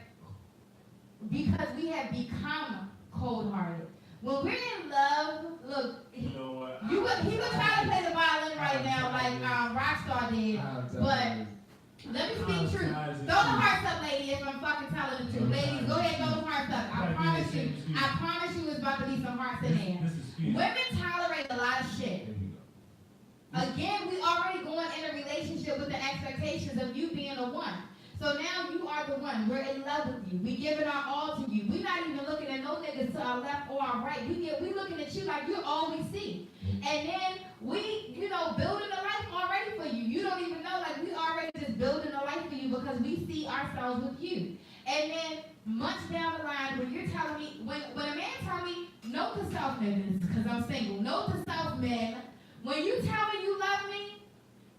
Because we have become cold-hearted. When we're in love, look, You know what? he would try to play the violin right now like Rockstar did. But let me speak truth. Throw the hearts up, lady, if I'm fucking telling the truth. Ladies, go ahead, throw the hearts up. I promise you there's about to be some hearts in there. This is cute. Women tolerate a lot of shit. There we go. Again, we already going in a relationship with the expectations of you being the one. So now you are the one. We're in love with you. We giving our all to you. We're not even looking at no niggas to our left or our right. We looking at you like you're all we see. And then we, building a life already for you. You don't even know, like we already just building a life for you because we see ourselves with you. And then months down the line, when you're telling me, when a man tell me, note to self niggas, because I'm single, note to self men, when you tell me you love me,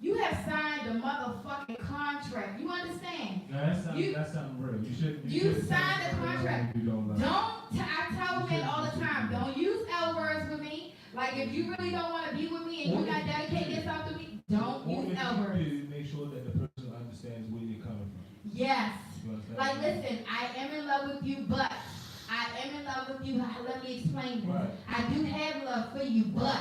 You have signed a motherfucking contract. You understand? No, that's something real. You signed a contract. I tell women all the time, don't use L words with me. Like, if you really don't want to be with me and you not dedicate yourself to me, don't use L words. Make sure that the person understands where you're coming from. Yes. Like, listen, I am in love with you, but I am in love with you. Let me explain this. Right. I do have love for you, but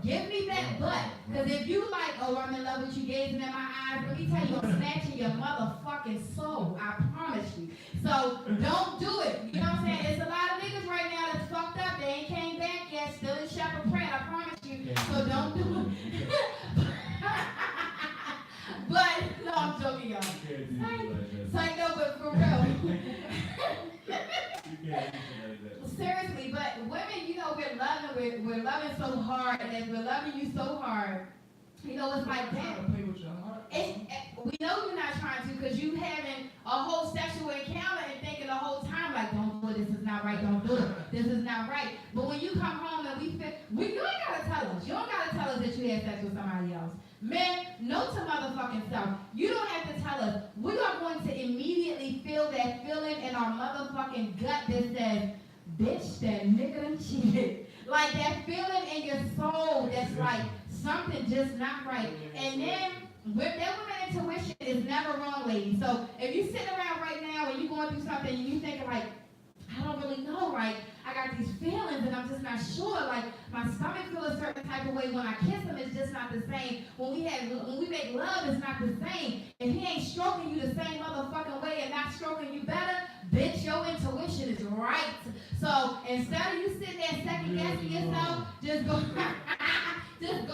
give me that but. Because if you like, oh, I'm in love with you, gazing in my eyes, let me tell you, I'm snatching your motherfucking soul. I promise you. So don't do it. You know what I'm saying? There's a lot of niggas right now that's fucked up. They ain't came back yet. Still in Shepherd Pratt. I promise you. So don't do it. But no, I'm joking, y'all. Like no, but for real. Seriously, but women, you know, we're loving so hard, and as we're loving you so hard, you know, it's like that. We know you're not trying to, because you having a whole sexual encounter and thinking the whole time, like, don't do it, this is not right, don't do it, this is not right. But when you come home and you ain't gotta tell us. You don't gotta tell us that you had sex with somebody else. Men, note to motherfucking self. You don't have to tell us. We are going to immediately feel that feeling in our motherfucking gut that says, bitch, that nigga done cheated. Like that feeling in your soul that's like something just not right. And then with that woman intuition is never wrong, ladies. So if you sitting around right now and you going through something and you thinking like, I don't really know, right? I got these feelings and I'm just not sure. Like my stomach feels a certain type of way when I kiss him. It's just not the same. When we make love, it's not the same. If he ain't stroking you the same motherfucking way and not stroking you better, bitch, your intuition is right. So instead of you sitting there second guessing yourself, just go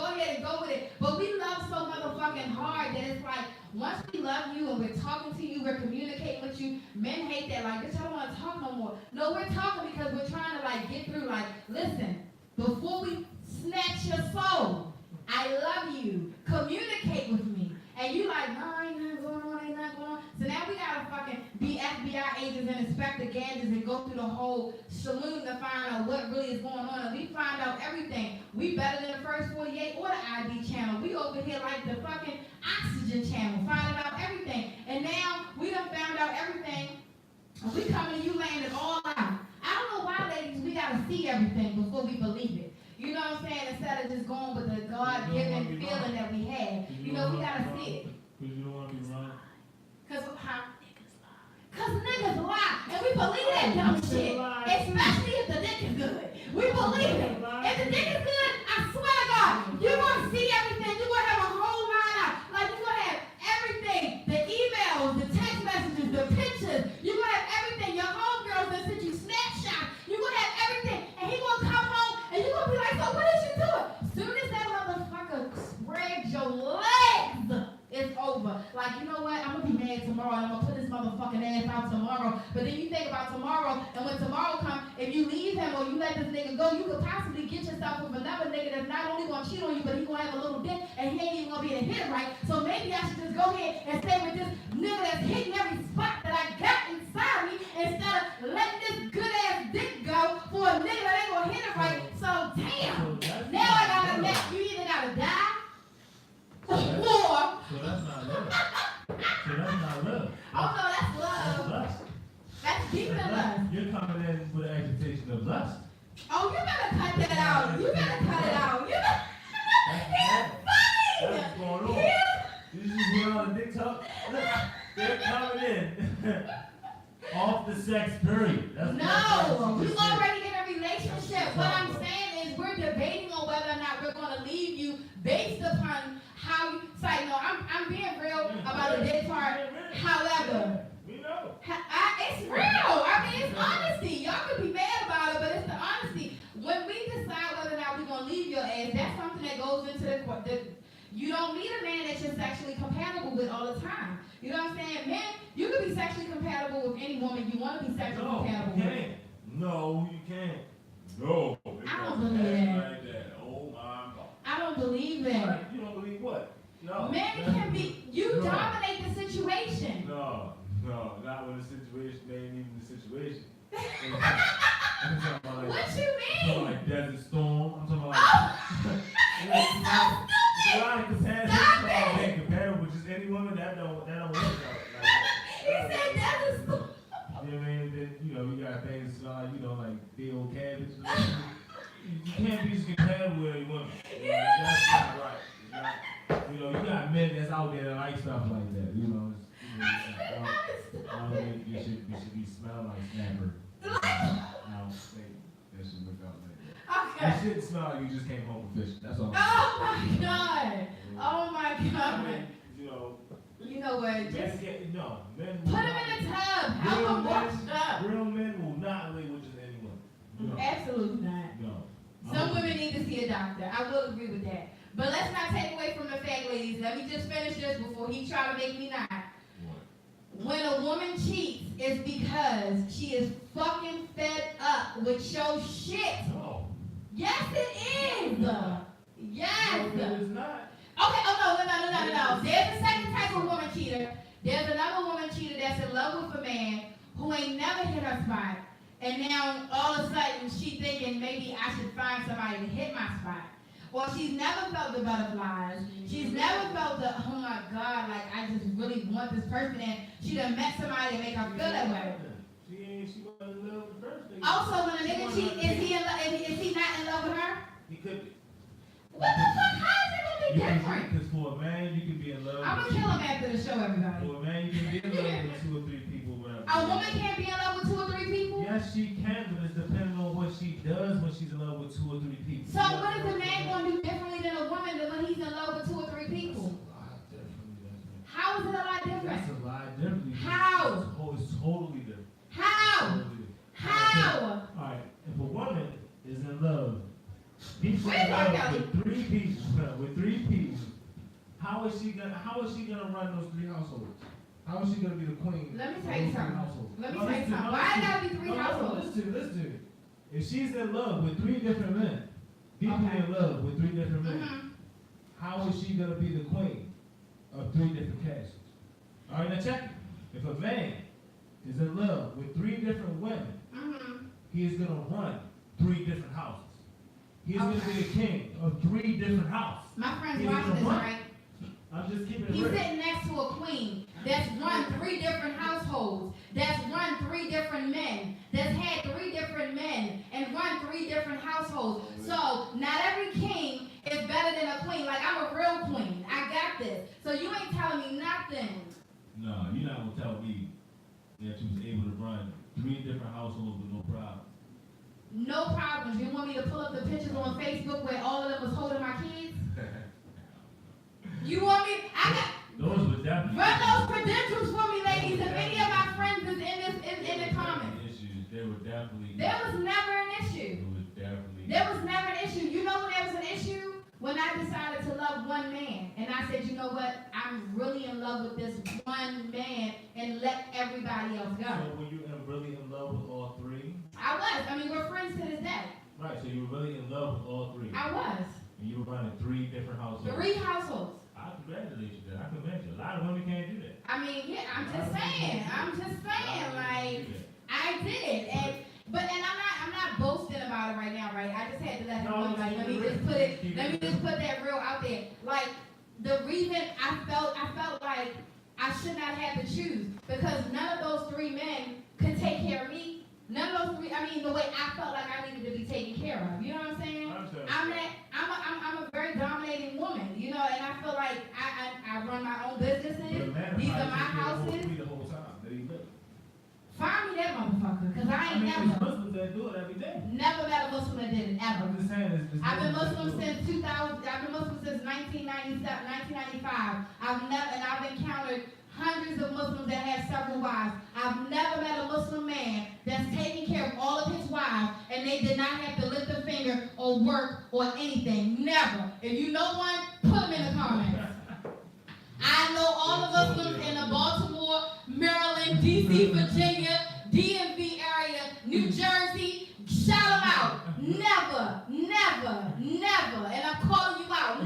ahead and go with it. But we love so motherfucking hard that it's like, once we love you and we're talking to you, we're communicating with you, men hate that, like, bitch, I don't want to talk no more. No, we're talking because we're trying to, like, get through, like, listen, before we snatch your soul, I love you. Communicate with me. And you like, no, ain't nothing going on, ain't nothing going on. So now we gotta fucking be FBI agents and Inspector Gadgets and go through the whole saloon to find out what really is going on. And we find out everything. We better than the first 48 or the ID channel. We over here like the fucking Oxygen channel, finding out everything. And now we done found out everything. And we coming to you laying it all out. I don't know why, ladies, we gotta see everything before we believe it. You know what I'm saying? Instead of just going with the God-given feeling that we have. You know, we gotta see it. Because you don't want to be wrong. Because niggas lie. And we believe that dumb shit. Especially if the dick is good. We believe it. If the dick is good, I swear to God, you're going to see everything. You're going to have a whole line out. Like, you're going to have everything. The emails, the text messages, the pictures. You're going to have everything. Your homegirls that send you snapshots. You're going to have everything. And he going to come home and you're going to be like, so what did you do? As soon as that motherfucker spreads your legs, it's over. Like, you know what? I'm going to be mad tomorrow and I'm going to put this motherfucking ass out tomorrow. But then you think about tomorrow, and when tomorrow comes, if you leave him or you let this nigga go, you could possibly get yourself with another nigga that's not only going to cheat on you, but he's going to have a little dick and he ain't even going to be able to hit it right. So maybe I should just go ahead and stay with this nigga that's hitting every spot that I got inside of me instead of letting this good ass dick go for a nigga that ain't going to hit it right. So damn, now I got to let you either got to die or... So that's not love. So that's not love. Oh no, that's love. That's lust. That's deeper than lust. You're coming in with an agitation of lust. Oh, you better cut that out. You better cut it out. You better... He's funny. That's what's going on. You just hear all the dick talk. Look, they're coming in. Off the sex period. That's no, we already in a relationship. What I'm saying is we're debating on whether or not we're going to leave you based upon how you say, no, I'm being real about the dick part. However, we know. It's real. I mean, it's honesty. Y'all could be mad about it, but it's the honesty. When we decide whether or not we're going to leave your ass, that's something that goes into the you don't need a man that you're sexually compatible with all the time. You know what I'm saying? Men, you can be sexually compatible with any woman you want to be sexually compatible with. No, you can't. No. I don't believe that. Like that. Oh my God. I don't believe that. Right? You don't believe what? No. Men can be, you dominate the situation. No, not when the situation ain't even the situation. I'm talking about like, what you mean? I'm talking like Desert Storm. I'm talking about like, It's so stupid! Stop it! can't be as compatible with women. That's not right. It's not, you know, you got men that's out there that like stuff like that. You know, I don't think you should be smelling like snapper. I don't think that should look out like that. Okay. It shouldn't smell like you just came home from fishing. That's all. Oh my God. Oh my I God. mean, you know. You know what? Men Just no, men put him in a tub. Help him wash up. Real men will not lay with just anyone. No. Absolutely not. No. Some women need to see a doctor. I will agree with that. But let's not take away from the fact, ladies. Let me just finish this before he try to make me not. What? When a woman cheats, it's because she is fucking fed up with your shit. No. Yes, it is. Yes. No, it is not. Okay, no. There's a second type of woman cheater. There's another woman cheater that's in love with a man who ain't never hit her spot. And now all of a sudden she thinking maybe I should find somebody to hit my spot. Or she's never felt the butterflies. She's never felt the, oh my God, like I just really want this person. And she done met somebody to make her feel that way. She wasn't in love with the first thing. Also, when a nigga cheat, is he not in love with her? He could be. What the fuck? How is it gonna be different? Because for a man, you can be in love. I'm gonna kill him after the show, everybody. For a man, you can be in love with 2 or 3 people, whatever. A woman can't be in love with 2 or 3 people? Yes, she can, but it's depending on what she does when she's in love with 2 or 3 people. So what is a man gonna do differently than a woman when he's in love with 2 or 3 people? How is it a lot different? That's a lot different. How? It's totally different. How? How? Alright, if a woman is in love, deep Where's in my love Kelly? with 3 people, how is she gonna run those 3 households? How is she gonna be the queen? Let me of tell you those 3 something. households? Let me No, tell you listen, something. no, Why listen. it gotta be 3 households? Listen. If she's in love with 3 different men, deeply Okay. in love with 3 different men, Mm-hmm. how is she gonna be the queen of 3 different castles? Alright, now check it. If a man is in love with 3 different women, Mm-hmm. he is gonna run 3 different houses. He's gonna Okay. be the king of 3 different houses. My friend's He's watching gonna this, run. right? I'm just keeping it He's real. sitting next to a queen that's run 3 different households, that's run 3 different men, that's had 3 different men, and run 3 different households. So, not every king is better than a queen. Like, I'm a real queen. I got this. So, you ain't telling me nothing. No, you're not gonna tell me that you was able to run 3 different households with no problem. No problems. You want me to pull up the pictures on Facebook where all of them was holding my kids? You want me? Those were definitely Run those credentials for me, ladies. If any of my friends is in the comments. Issues. They were definitely. There was never an issue. It was definitely. There was never an issue. You know when there was an issue? When I decided to love one man. And I said, you know what? I'm really in love with this one man and let everybody else go. So were you really in love with all 3? I was. I mean, we're friends to this day. Right, so you were really in love with all 3. I was. And you were running 3 different households. 3 households. I congratulate you. I commend you. A lot of women can't do that. I mean, yeah, I'm just saying, like, I did, but I'm not boasting about it right now, right? I just had to let him know, like, let me just put that real out there. Like, the reason I felt like I should not have to choose, because none of those 3 men could take care of me. None of those 3, I mean, the way I felt like I needed to be taken care of. You know what I'm saying? I'm a very dominating woman, you know, and I feel like I run my own businesses. These are my houses. The whole time. There you go. Find me that motherfucker, because I ain't There's never. Muslims that do it every day. Never met a Muslim that did it, ever. I'm just saying I've been Muslim since 2000, I've been Muslim since 1997, 1995. I've encountered hundreds of Muslims that have several wives. I've never met a Muslim man that's taking care of all of his wives and they did not have to lift a finger or work or anything. Never. If you know one, put them in the comments. I know all the Muslims in the Baltimore, Maryland, DC, Virginia, DMV area, New Jersey. Shout them out. Never. And I'm calling you out.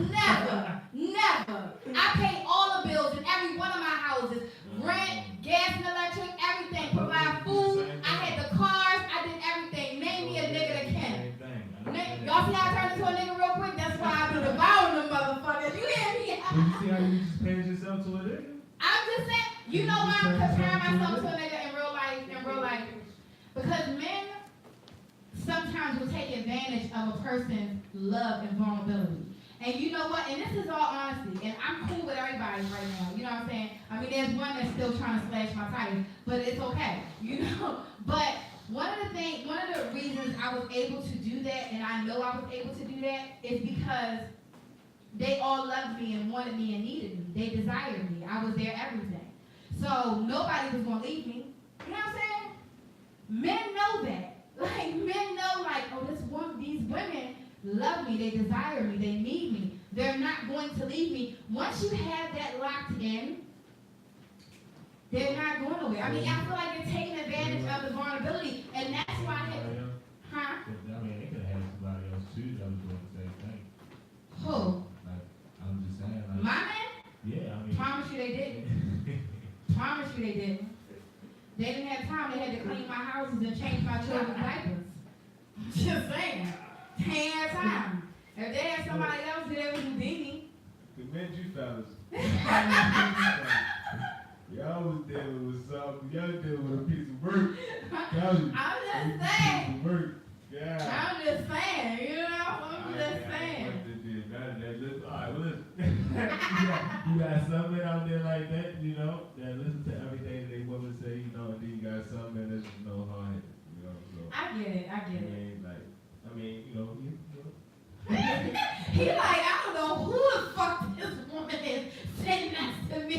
Never. I pay all the bills in every one of my houses. Rent, gas and electric, everything. Provide food. I had the cars. I did everything. Name me a nigga that can. Y'all see how I turned into a nigga real quick? That's why I be devouring them motherfuckers. You hear me? Did you see how you just painted yourself to a nigga? I'm just saying, you know why I'm comparing myself to a nigga in real life? Because men sometimes times will take advantage of a person's love and vulnerability. And you know what? And this is all honesty. And I'm cool with everybody right now. You know what I'm saying? I mean, there's one that's still trying to slash my tires, but it's okay. You know? But one of the reasons I was able to do that, and I know I was able to do that, is because they all loved me and wanted me and needed me. They desired me. I was their everything. So nobody was going to leave me. You know what I'm saying? Men know that. Like, men know, like, oh, these women love me, they desire me, they need me. They're not going to leave me. Once you have that locked in, they're not going away. I mean, I feel like you're taking advantage of the vulnerability, and that's why I had, huh? I mean, they could have had somebody else too that was doing the same thing. Who? Like, I'm just saying. Like, My man? Yeah, I mean. Promise you they didn't. Promise you they didn't. They didn't have time. They had to clean my houses and change my children's diapers. Just saying. They ain't had time. If they had somebody else that was Houdini. Commend you fellas. Y'all was there with something. Y'all there with a piece of work. I'm just saying. Work. Yeah. I'm just saying. You know, I'm just saying. Alright, well, listen. you got something out there like that, you know, that listen to everything that they women say, you know, and then you got something that's, you know, hard, you know, so. I get it. I mean, you know. He like, I don't know who the fuck this woman is sitting next to me.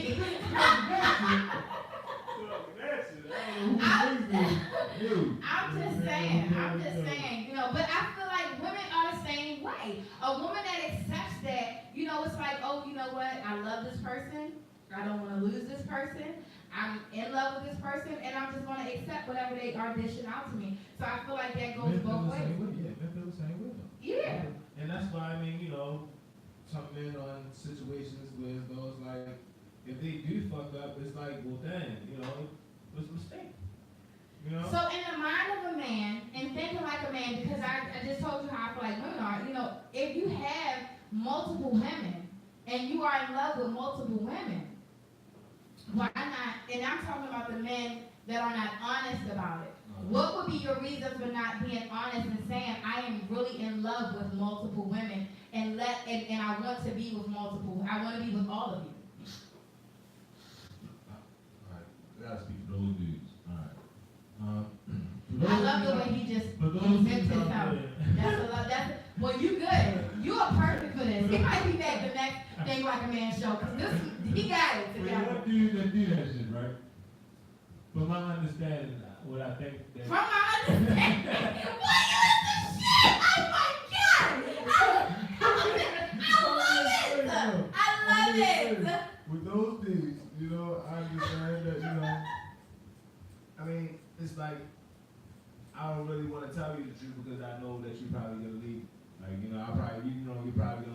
I'm just saying, you know, but I feel like women are the same way. A woman that accepts that, you know, it's like, oh, you know what, I love this person, I don't want to lose this person, I'm in love with this person, and I'm just going to accept whatever they are dishing out to me. So I feel like that goes both ways. Yeah, they feel the same way though. Yeah. And that's why, I mean, you know, some men are in situations where it goes like, if they do fuck up, it's like, well, dang, you know, it was a mistake. You know? So in the mind of a man, and thinking like a man, because I just told you how I feel like women are, you know, if you have multiple women, and you are in love with multiple women, why not, and I'm talking about the men that are not honest about it. What would be your reason for not being honest and saying, I am really in love with multiple women, and I want to be with multiple, I want to be with all of you? Alright, I gotta speak for those dudes. I love the way he just zips it out. Well, you good. You are perfect for this. He might be back the next Think Like a Man show, because he got it together. What dudes that do that shit, right? From my understanding, what I think that... From my understanding? What is this shit? Oh my God! I love it! With those dudes, you know, I understand that, you know, I mean, it's like, I don't really want to tell you the truth because I know that you're probably going to leave. Like, you know, you're probably going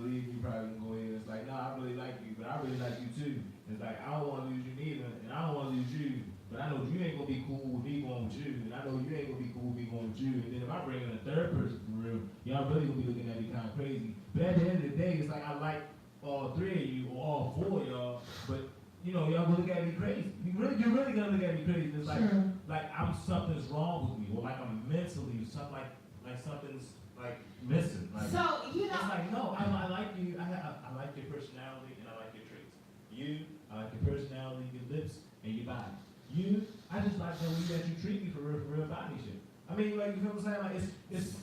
to leave, you're probably going to go in. It's like, no, I really like you, but I really like you too. It's like, I don't want to lose you neither, and I don't want to lose you. But I know you ain't going to be cool with me going with you, and I know you ain't going to be cool with me going with you. And then if I bring in a third person for real, y'all really going to be looking at me kind of crazy. But at the end of the day, it's like I like all three of you, or all four of y'all, but you know, y'all gonna look at me crazy. You're really gonna look at me crazy. It's like, like something's wrong with me, or like I'm mentally, something like something's like missing. Like, so you know, it's like no, I like you. I like your personality and I like your traits. You, I like your personality, your lips, and your body. You, I just like the way that you treat me for real body shit. I mean, like you know what I'm saying? Like it's.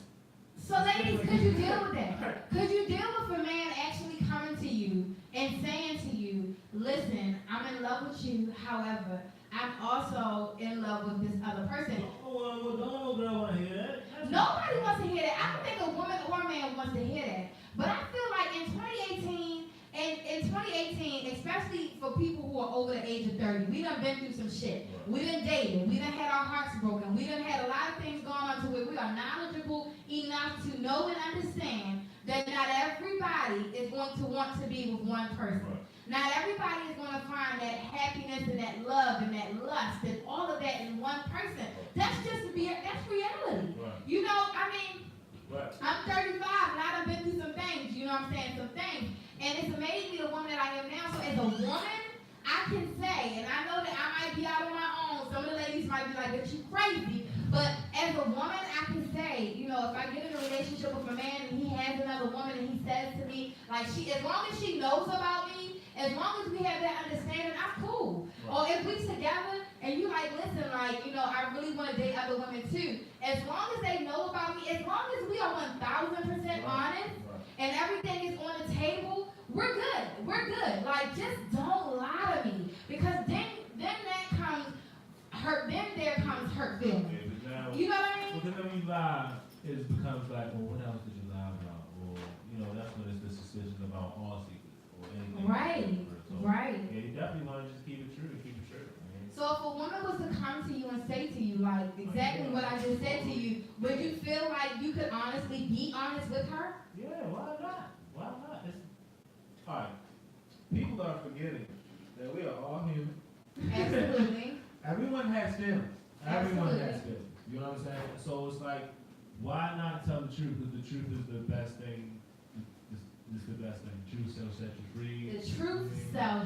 So ladies, could you deal with that? Could you deal with a man actually coming to you and saying to you, listen, I'm in love with you, however, I'm also in love with this other person? Well, don't no girl want to hear that. Nobody wants to hear that. I don't think a woman or a man wants to hear that. But I feel like in 2018, especially for people who are over the age of 30, we done been through some shit. We done dated. We done had our hearts broken. We done had a lot of things going on to where we are knowledgeable enough to know and understand that not everybody is going to want to be with one person. Not everybody is going to find that happiness and that love and that lust and all of that in one person. That's reality. You know, I mean, I'm 35 and I done been through some things, you know what I'm saying, some things. And it's made me the woman that I am now. So as a woman, I can say, and I know that I might be out on my own. Some of the ladies might be like, but you crazy. But as a woman, I can say, you know, if I get in a relationship with a man and he has another woman and he says to me, like, as long as she knows about me, as long as we have that understanding, I'm cool. Right. Or if we together and you like, listen, like, I really want to date other women too. As long as they know about me, as long as we are 1,000% honest and everything is on the table, we're good. We're good. Like, just don't lie to me. Because then that comes hurt, then there comes hurt feelings. Now, you know what I mean? Because then when you lie, it becomes like, well, what else did you lie about? Or, that's when it's the suspicion about all secrets or anything. Right, so, right. Yeah, you definitely want to just keep it true. Man. So if a woman was to come to you and say to you, like, exactly what I just said to you, would you feel like you could honestly be honest with her? Yeah, why not? Why not? All right. People are forgetting that we are all human. Absolutely. Everyone has feelings. Everyone Absolutely. has feelings. You know what I'm saying? So it's like, why not tell the truth? Because the truth is the best thing. It's the best thing. Truth shall set you free. The truth shall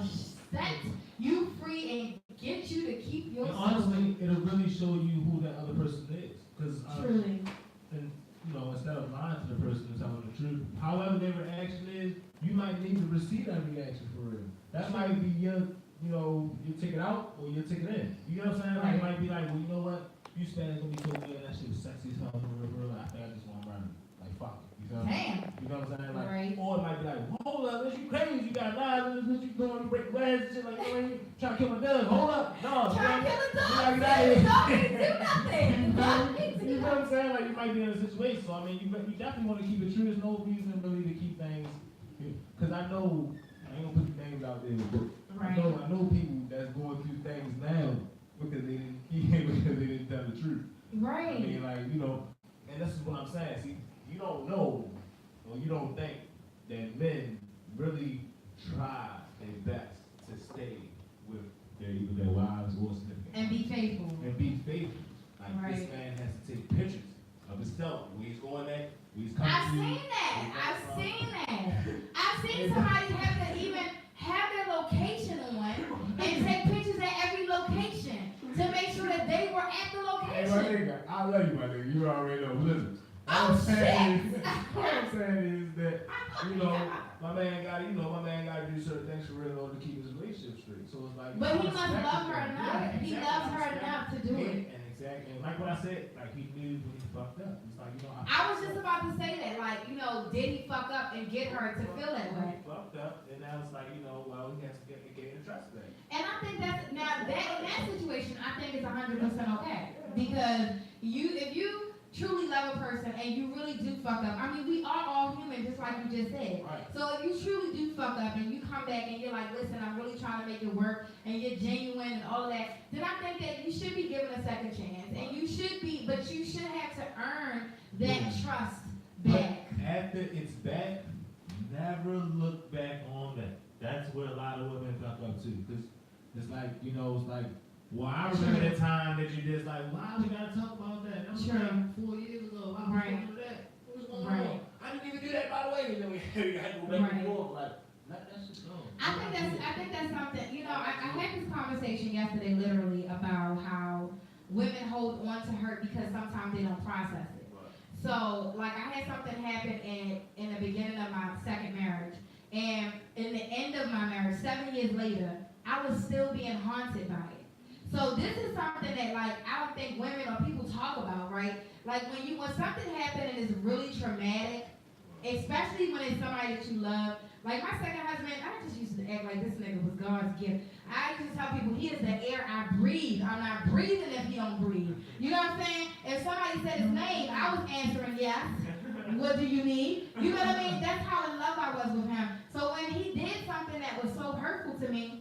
set you free and get you to keep your And honestly, it'll really show you who that other person is. Because truly. And instead of lying to the person and telling the truth, however their reaction is, you might need to receive that reaction for real. That might be your you take it out or you take it in. You know what I'm saying? Like, it might be like, well, you know what? You stand gonna be so good, that shit was sexy as hell, real. I think I just want to run. Like, fuck it. You know what I'm saying? You know what I'm saying? Like, right. Or it might be like, hold up, you crazy, you got lies, you going to break glass and shit, like, you trying to kill my dog, hold up. No, trying to kill a dog. You Dog didn't do nothing. You know what I'm saying? Like, you might be in a situation, so I mean, you definitely want to keep it true. There's no reason really to keep things, because I know, I ain't gonna put the names out there, but right. I know people that's going through things now because they didn't tell the truth. Right. I mean, like, and this is what I'm saying. See, you don't know, or you don't think that men really try their best to stay with either their wives or significant and be faithful. And be faithful. Like, right. This man has to take pictures of himself. Where he's going at, where he's coming I've to. Seen that. I've seen somebody have to even have their location on and take pictures at every location to make sure that they were at the location. Hey, my nigga, I love you, my nigga. You already know. Listen. Oh, what I'm saying is that, my man got to do certain things for real in order to keep his relationship straight. So it's like. But he must love her enough. Yeah, exactly. He loves her enough to do it. And exactly. And like what I said, like, he knew when he fucked up. It's like, I was just about to say that, like, did he fuck up and get her to feel that way? He fucked up, and now it's like, well, he has to get the trust back. And I think that in that situation, I think it's 100% okay. Because if you truly love a person and you really do fuck up, I mean, we are all human, just like you just said. Right. So if you truly do fuck up and you come back and you're like, listen, I'm really trying to make it work, and you're genuine and all of that, then I think that you should be given a second chance. And you should be, but you should have to earn that trust back. But after it's back, never look back on that. That's where a lot of women fuck up too. Because it's like, it's like, well, I remember that time that you just like, why we gotta talk about that? That was like 4 years ago. Why was going that? What was going on? I didn't even do that, by the way. And then we had to go back and forth. Like, let that shit go. I think that's something. I had this conversation yesterday, literally, about how women hold on to hurt because sometimes they don't process it. So, like, I had something happen in the beginning of my second marriage, and in the end of my marriage, 7 years later, I was still being haunted by it. So this is something that, like, I don't think women or people talk about, right? Like, when something happens and it's really traumatic, especially when it's somebody that you love. Like, my second husband, I just used to act like this nigga was God's gift. I used to tell people, he is the air I breathe. I'm not breathing if he don't breathe. You know what I'm saying? If somebody said his name, I was answering yes. What do you need? You know what I mean? That's how in love I was with him. So when he did something that was so hurtful to me,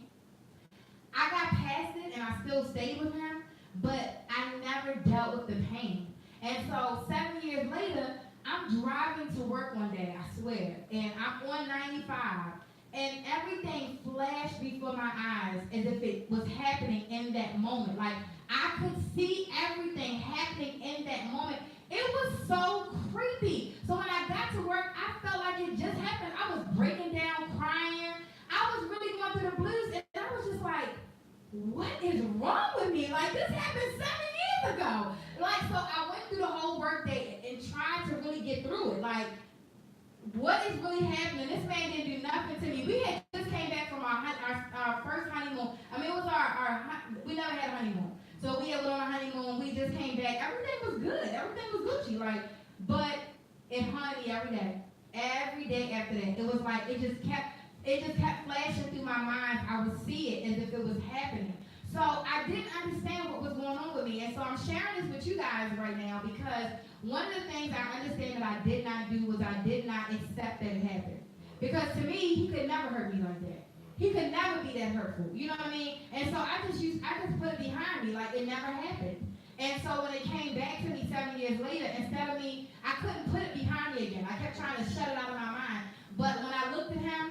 I got past it and I still stayed with him, but I never dealt with the pain. And so 7 years later, I'm driving to work one day, I swear, and I'm on 95, and everything flashed before my eyes as if it was happening in that moment. Like, I could see everything happening in that moment. It was so creepy. So when I got to work, I felt like it just happened. I was breaking down, crying. I was really going through the blues, and I was just like, what is wrong with me? Like, this happened 7 years ago. Like, so I went through the whole work day and tried to what is really happening? This man didn't do nothing to me. We had just came back from our first honeymoon. I mean, it was we never had a honeymoon. So we had went on a honeymoon. We just came back. Everything was good. Everything was Gucci. Like, but it haunted me every day. Every day after that. It was like, it just kept flashing through my mind. I would see it as if it was happening. So I didn't understand what was going on with me. And so I'm sharing this with you guys right now because one of the things I understand that I did not do was I did not accept that it happened. Because to me, he could never hurt me like that. He could never be that hurtful. You know what I mean? And so I just put it behind me like it never happened. And so when it came back to me 7 years later, instead of me, I couldn't put it behind me again. I kept trying to shut it out of my mind. But when I looked at him,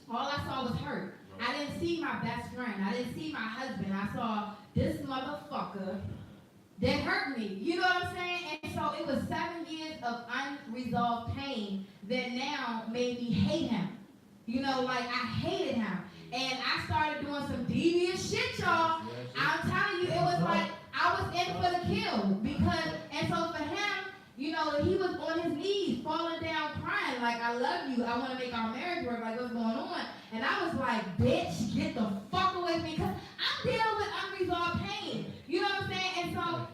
all I saw was hurt. I didn't see my best friend. I didn't see my husband. I saw this motherfucker that hurt me. You know what I'm saying? And so it was 7 years of unresolved pain that now made me hate him. You know, like I hated him. And I started doing some devious shit, y'all. I'm telling you, it was like I was in for the kill. And so for him, you know, he was on his knees, falling down, crying, like, I love you, I want to make our marriage work, like, what's going on? And I was like, bitch, get the fuck away from me, because I'm dealing with unresolved pain. You know what I'm saying? And so,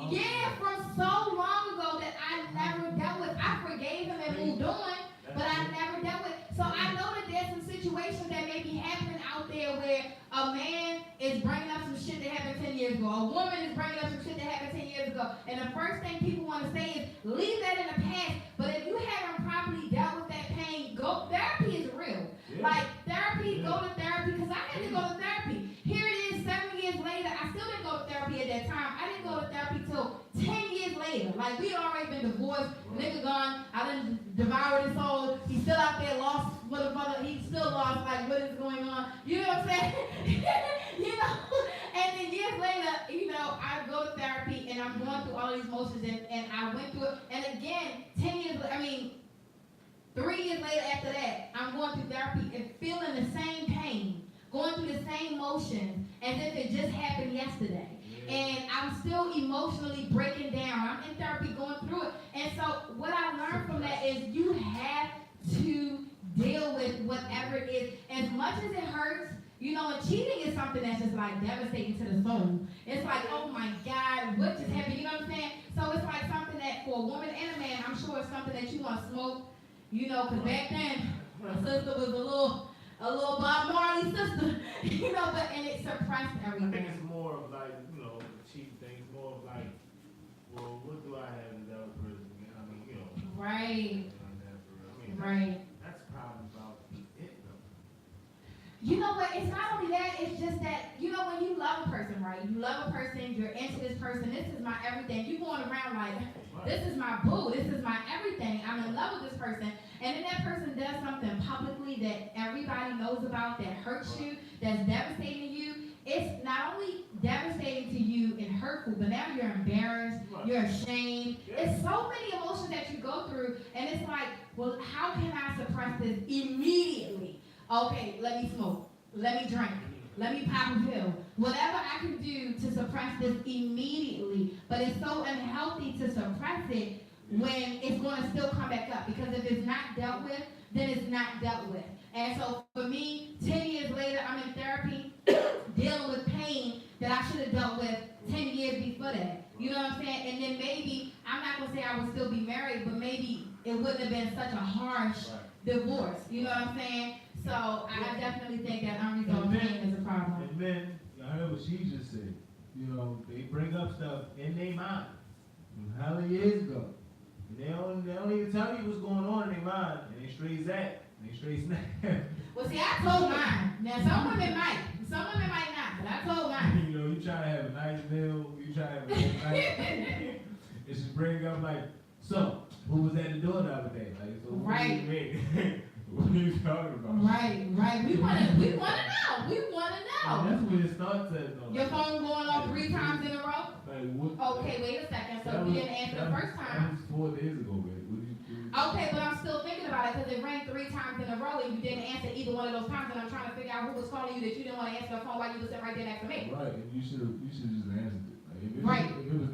yeah, from so long ago that I never dealt with. I forgave him and moved on, but I never dealt with. So I know that there's some situations that may be happening out there where a man is bringing up some shit that happened 10 years ago. A woman is bringing up some shit that happened 10 years ago. And the first thing people want to say is, leave that in the past. But if you haven't properly dealt with that pain, therapy is real. Yeah. Like, therapy, go to therapy, because I had to go to therapy. Here it is, 7 years later. I still didn't go to therapy at that time. I didn't go to therapy till 10 years later. Like, we had already been divorced. Nigga gone. I done devoured his soul. He's still out there lost. He's still lost. Like, what is going on? You know what I'm saying? You know? And then years later, you know, I go to therapy and I'm going through all these motions and I went through it. And again, 3 years later after that, I'm going through therapy and feeling the same pain, going through the same motions as if it just happened yesterday. And I'm still emotionally breaking down. I'm in therapy going through it. And so what I learned from that is you have to deal with whatever it is. As much as it hurts, you know, and cheating is something that's just like devastating to the soul. It's like, oh my God, what just happened? You know what I'm saying? So it's like something that for a woman and a man, I'm sure it's something that you want to smoke, you know, because back then, my sister was a little Bob Marley sister, you know, and it suppressed everything. I think it's more of like, you know, cheap things, more of like, well, what do I have in that person? I mean, you know. Right. Right. That's probably about it, though. You know what? It's not only that, it's just that, you know, when you love a person, right? You love a person, you're into this person, this is my everything. You going around like, this is my boo, this is my everything. I'm in love with this person. And then that person does something publicly that everybody knows about, that hurts you, that's devastating to you. It's not only devastating to you and hurtful, but now you're embarrassed, you're ashamed. It's so many emotions that you go through, and it's like, well, how can I suppress this immediately? Okay, let me smoke, let me drink, let me pop a pill. Whatever I can do to suppress this immediately, but it's so unhealthy to suppress it when it's going to still come back up, because if it's not dealt with, then it's not dealt with. And so for me, 10 years later, I'm in therapy, dealing with pain that I should have dealt with 10 years before that. You know what I'm saying? And then maybe, I'm not going to say I would still be married, but maybe it wouldn't have been such a harsh divorce. You know what I'm saying? So I definitely think that unresolved pain is a problem. And then, I heard what she just said. You know, they bring up stuff in their mind from hella years ago. And they don't even tell you what's going on in their mind. And they straight zap. They straight snap. Well, see, I told mine. Now, some women might not, but I told mine. You know, you try to have a nice meal, you try to have a nice night. And she bring up like, so, who was at the door the other day? Like, so right. What are you talking about? Right. We wanna know. And that's when it starts at. Your phone going off 3 times in a row? Like, what? Okay, wait a second. So you didn't answer the first time. That was 4 days ago, man. Okay, but I'm still thinking about it because it rang 3 times in a row and you didn't answer either one of those times, and I'm trying to figure out who was calling you that you didn't want to answer the phone while you were sitting right there next to me. Right, and you should have just answered it. Like, if it was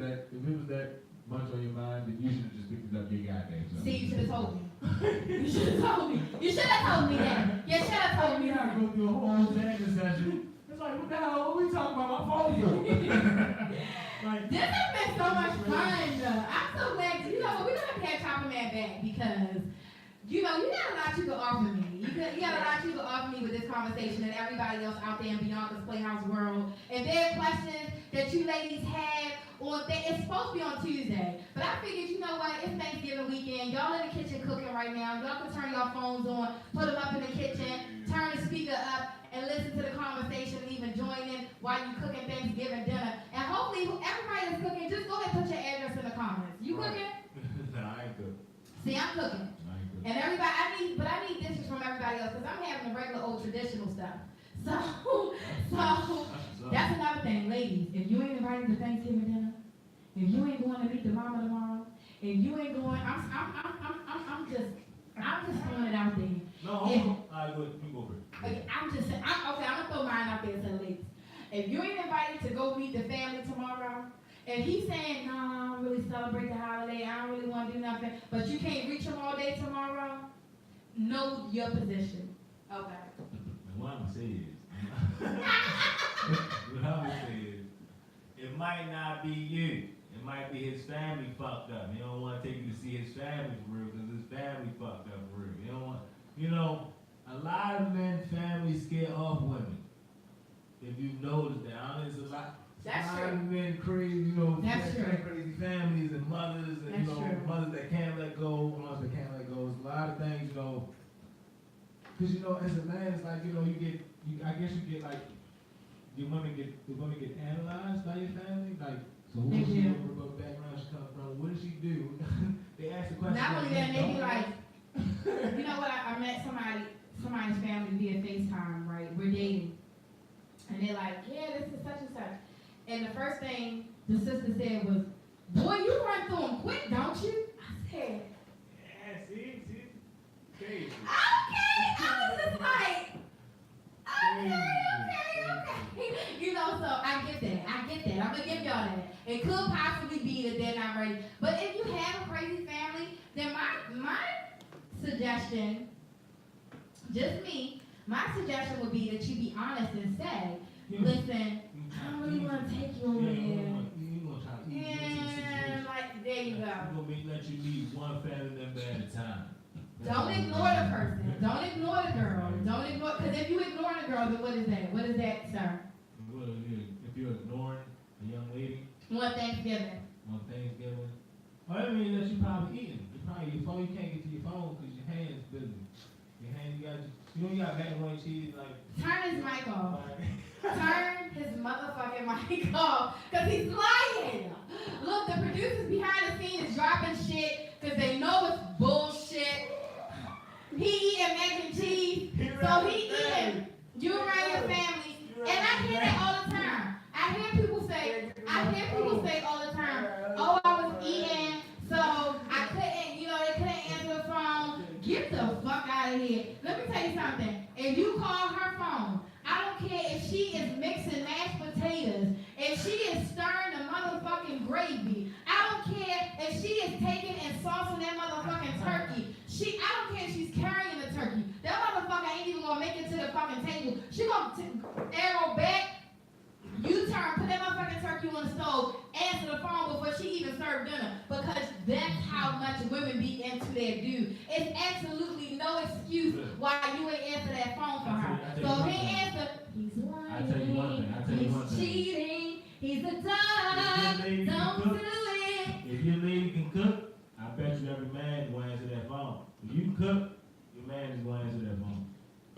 that much on your mind, then you should have just picked it up your goddamn self. See, you should have told me. You should have told me. You should have told me that. You should have told me You gotta that. go through a whole jamming session. It's like, what the hell? What we talking about? My phone for? Like, This has been so much fun. I'm so glad. You know what? We're gonna have to have Chopper Man back because, you know, you got a lot you can offer me. You got a lot you can offer me with this conversation and everybody else out there in Beyonka's Playhouse world. If there are questions that you ladies had on it's supposed to be on Tuesday, but I figured, you know what? It's Thanksgiving weekend. Y'all in the kitchen cooking right now. Y'all can turn your phones on, put them up in the kitchen, turn the speaker up, and listen to the conversation and even join in while you cooking Thanksgiving dinner. And hopefully, everybody that's cooking, just go ahead and put your address in the comments. You cooking? Nah, I ain't good. See, I'm cooking. And everybody, I need dishes from everybody else because I'm having the regular old traditional stuff. So that's another thing, ladies. If you ain't invited to Thanksgiving dinner, if you ain't going to meet the mama tomorrow, if you ain't going, I'm just throwing it out there. No, I go. You go for it. I'm gonna throw mine out there to the ladies. If you ain't invited to go meet the family tomorrow, if he's saying, no, I don't really celebrate the holiday, I don't really want to do nothing, but you can't reach him all day tomorrow, know your position. Okay. What I'm gonna say is, it might not be you. It might be his family fucked up. He don't want to take you to see his family for real because his family fucked up for real. He don't want, you know, a lot of men families scare off women. If you've noticed that, I know there's a lot. That's a lot true. of men crazy, you know, That's true. crazy families and mothers and That's you know true. mothers that can't let go, mothers that can't let go. It's a lot of things, you know. Cause you know, as a man, it's like I guess you get like the women get analyzed by your family, like so who is she, what background she come from, what does she do? They ask the question. Not only that, they be like, you know what? I met somebody's family via FaceTime, right? We're dating, and they're like, yeah, this is such and such. And the first thing the sister said was, boy, you run through them quick, don't you? I said, Yeah, see, crazy. okay. I was just like, okay. You know, so I get that. I'm gonna give y'all that. It could possibly be that they're not ready. But if you have a crazy family, then my suggestion, just me, my suggestion would be that you be honest and say, listen, I don't really want to take you over there. Yeah, like, there you go. We're going to let you meet one family member at a time. Don't ignore the person. Don't ignore the girl. Don't ignore, because if you ignore the girl, then what is that? What is that, sir? If you're ignoring a young lady One Thanksgiving. on Thanksgiving, I mean that you probably eating. Your phone, you can't get to your phone because your hand's busy. Your hand, you got macaroni and cheese, like. Turn his mic off. Turn his motherfucking mic off, because he's lying. Look, the producers behind the scenes is dropping shit because they know it's bullshit. He eating mac and cheese, so he eating. You around your family, and I hear that all the time. I hear people say all the time, oh, I was eating, so I couldn't, they couldn't answer the phone. Get the fuck out of here. Let me tell you something. If you call her phone, I don't care if she is mixing mashed potatoes, if she is stirring the motherfucking gravy. I don't care if she is taking and saucing that motherfucking turkey. I don't care if she's carrying the turkey. That motherfucker ain't even gonna make it to the fucking table. She gonna arrow back, U-turn, put that motherfucking turkey on the stove, answer the phone before she even served dinner. Because that's how much women be into their dude. It's absolutely no excuse why you ain't answer that phone for her. So if he answer, he's lying, he's cheating, he's a dog, don't do it. If your lady can cook, I bet you every man is going to answer that phone. If you can cook, your man is going to answer that phone.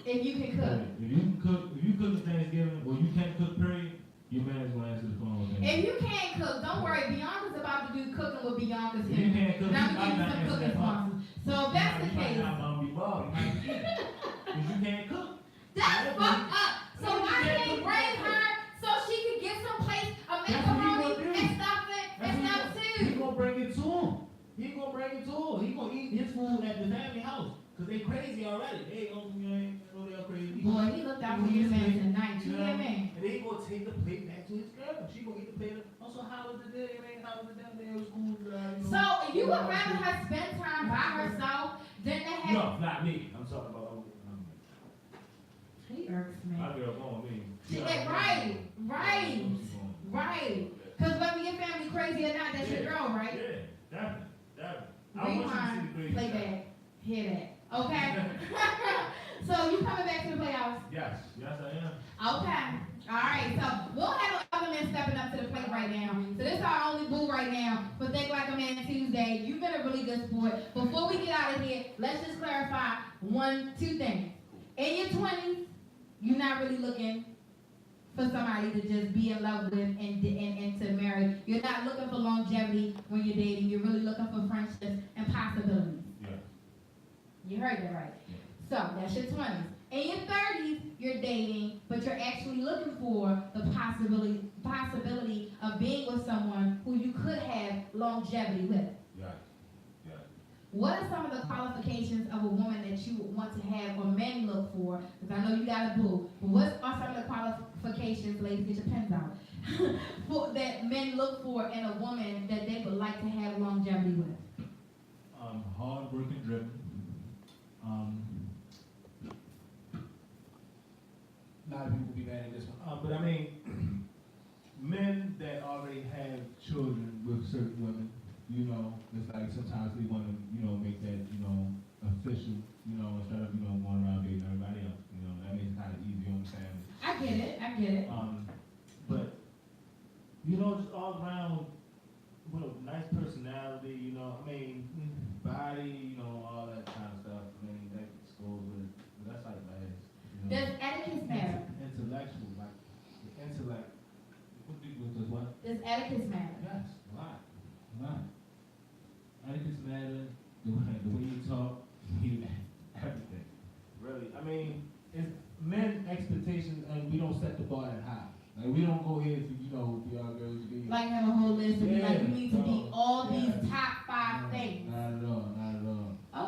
If you can cook. If you cook at Thanksgiving, or you can't cook, period, your man is going to answer the phone. If you can't cook, don't worry. Bianca's about to do cooking with Bianca's If you can't cook, and I'm you going to might give you not some answer cooking that phone. sponsors. So if that's the You might case, not want to be bothered. You might be because you can't cook. that's fucked up. So why can't he bring her so she could get some place of macaroni and stuff too? He gonna bring it to him. He gonna eat his food at the family house. Cause they crazy already. They know they're crazy. Boy, he looked out for his man tonight. You hear me? And they gonna take the plate back to his girl. She gonna eat the plate. Also, how was the day? Man, how was the damn day? It was cool. So you would rather her spend time by herself Then they have. No, not me. I'm talking about. He irks me. My girl going me. Right. Because whether your family crazy or not, that's your girl, right? Yeah, definitely. Rewind, play back, hear that. Okay? So you coming back to the Playhouse? Yes, I am. Okay. All right. So we'll have other men stepping up to the plate right now. So this is our only boo right now for Think Like a Man Tuesday. You've been a really good sport. Before we get out of here, let's just clarify two things. In your 20s, you're not really looking for somebody to just be in love with and to marry. You're not looking for longevity when you're dating. You're really looking for friendships and possibilities. Yeah. You heard that right. Yeah. So that's your 20s. In your 30s, you're dating, but you're actually looking for the possibility of being with someone who you could have longevity with. Yeah. What are some of the qualifications of a woman that you want to have or men look for? Because I know you got a boo. But what are some of the qualifications, ladies, get your pens out, that men look for in a woman that they would like to have longevity with? Hard working, driven. A lot of people be mad at this one. But I mean, men that already have children with certain women, you know, it's like sometimes we want to, you know, make that, you know, official, you know, instead of, you know, going around dating everybody else. You know, that makes it kind of easy on the family. I get it. But, you know, just all around, with a nice personality, you know, I mean, body, you know, all that kind of stuff. I mean, that goes with it. But that's like last. You know. Does etiquette matter? Intellectual, like, the intellect. What? Does etiquette matter? Yes, a lot. Etiquette matter, the way you talk, everything. Really, I mean, it's men expectations, and we don't set the bar that high. Like, we don't go here to, you know, be our girls be. Like have a whole list and be like, you need to be all these top 5 things. Not at all.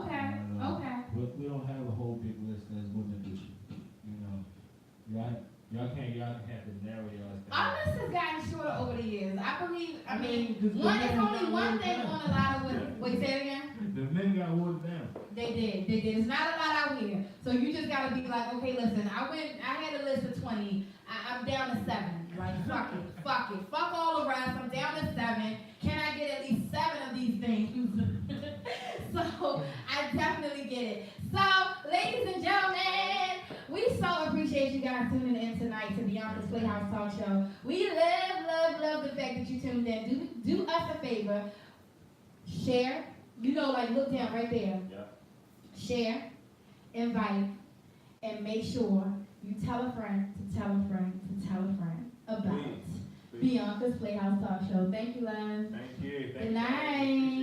Okay. But we don't have a whole big list as women do. You know, y'all can have to narrow yours down. Our list has gotten shorter over the years. I mean, it's only one thing on a lot of women. Wait, say it again? The men got watered down. They did. It's not a lot out here. So you just gotta be like, okay, listen, I had a list of 20. I'm down to 7. Like, fuck it. Fuck all the rest. I'm down to 7. Can I get at least 7 of these things? So I definitely get it. So, ladies and gentlemen, we so appreciate you guys tuning in tonight to Beyonka's Playhouse Talk Show. We love the fact that you tuned in. Do us a favor. Share. You know, like, look down right there. Yeah. Share, invite, and make sure you tell a friend to tell a friend to tell a friend about Please. Beyonka's Playhouse Talk Show. Thank you, Len. Thank you. Good night.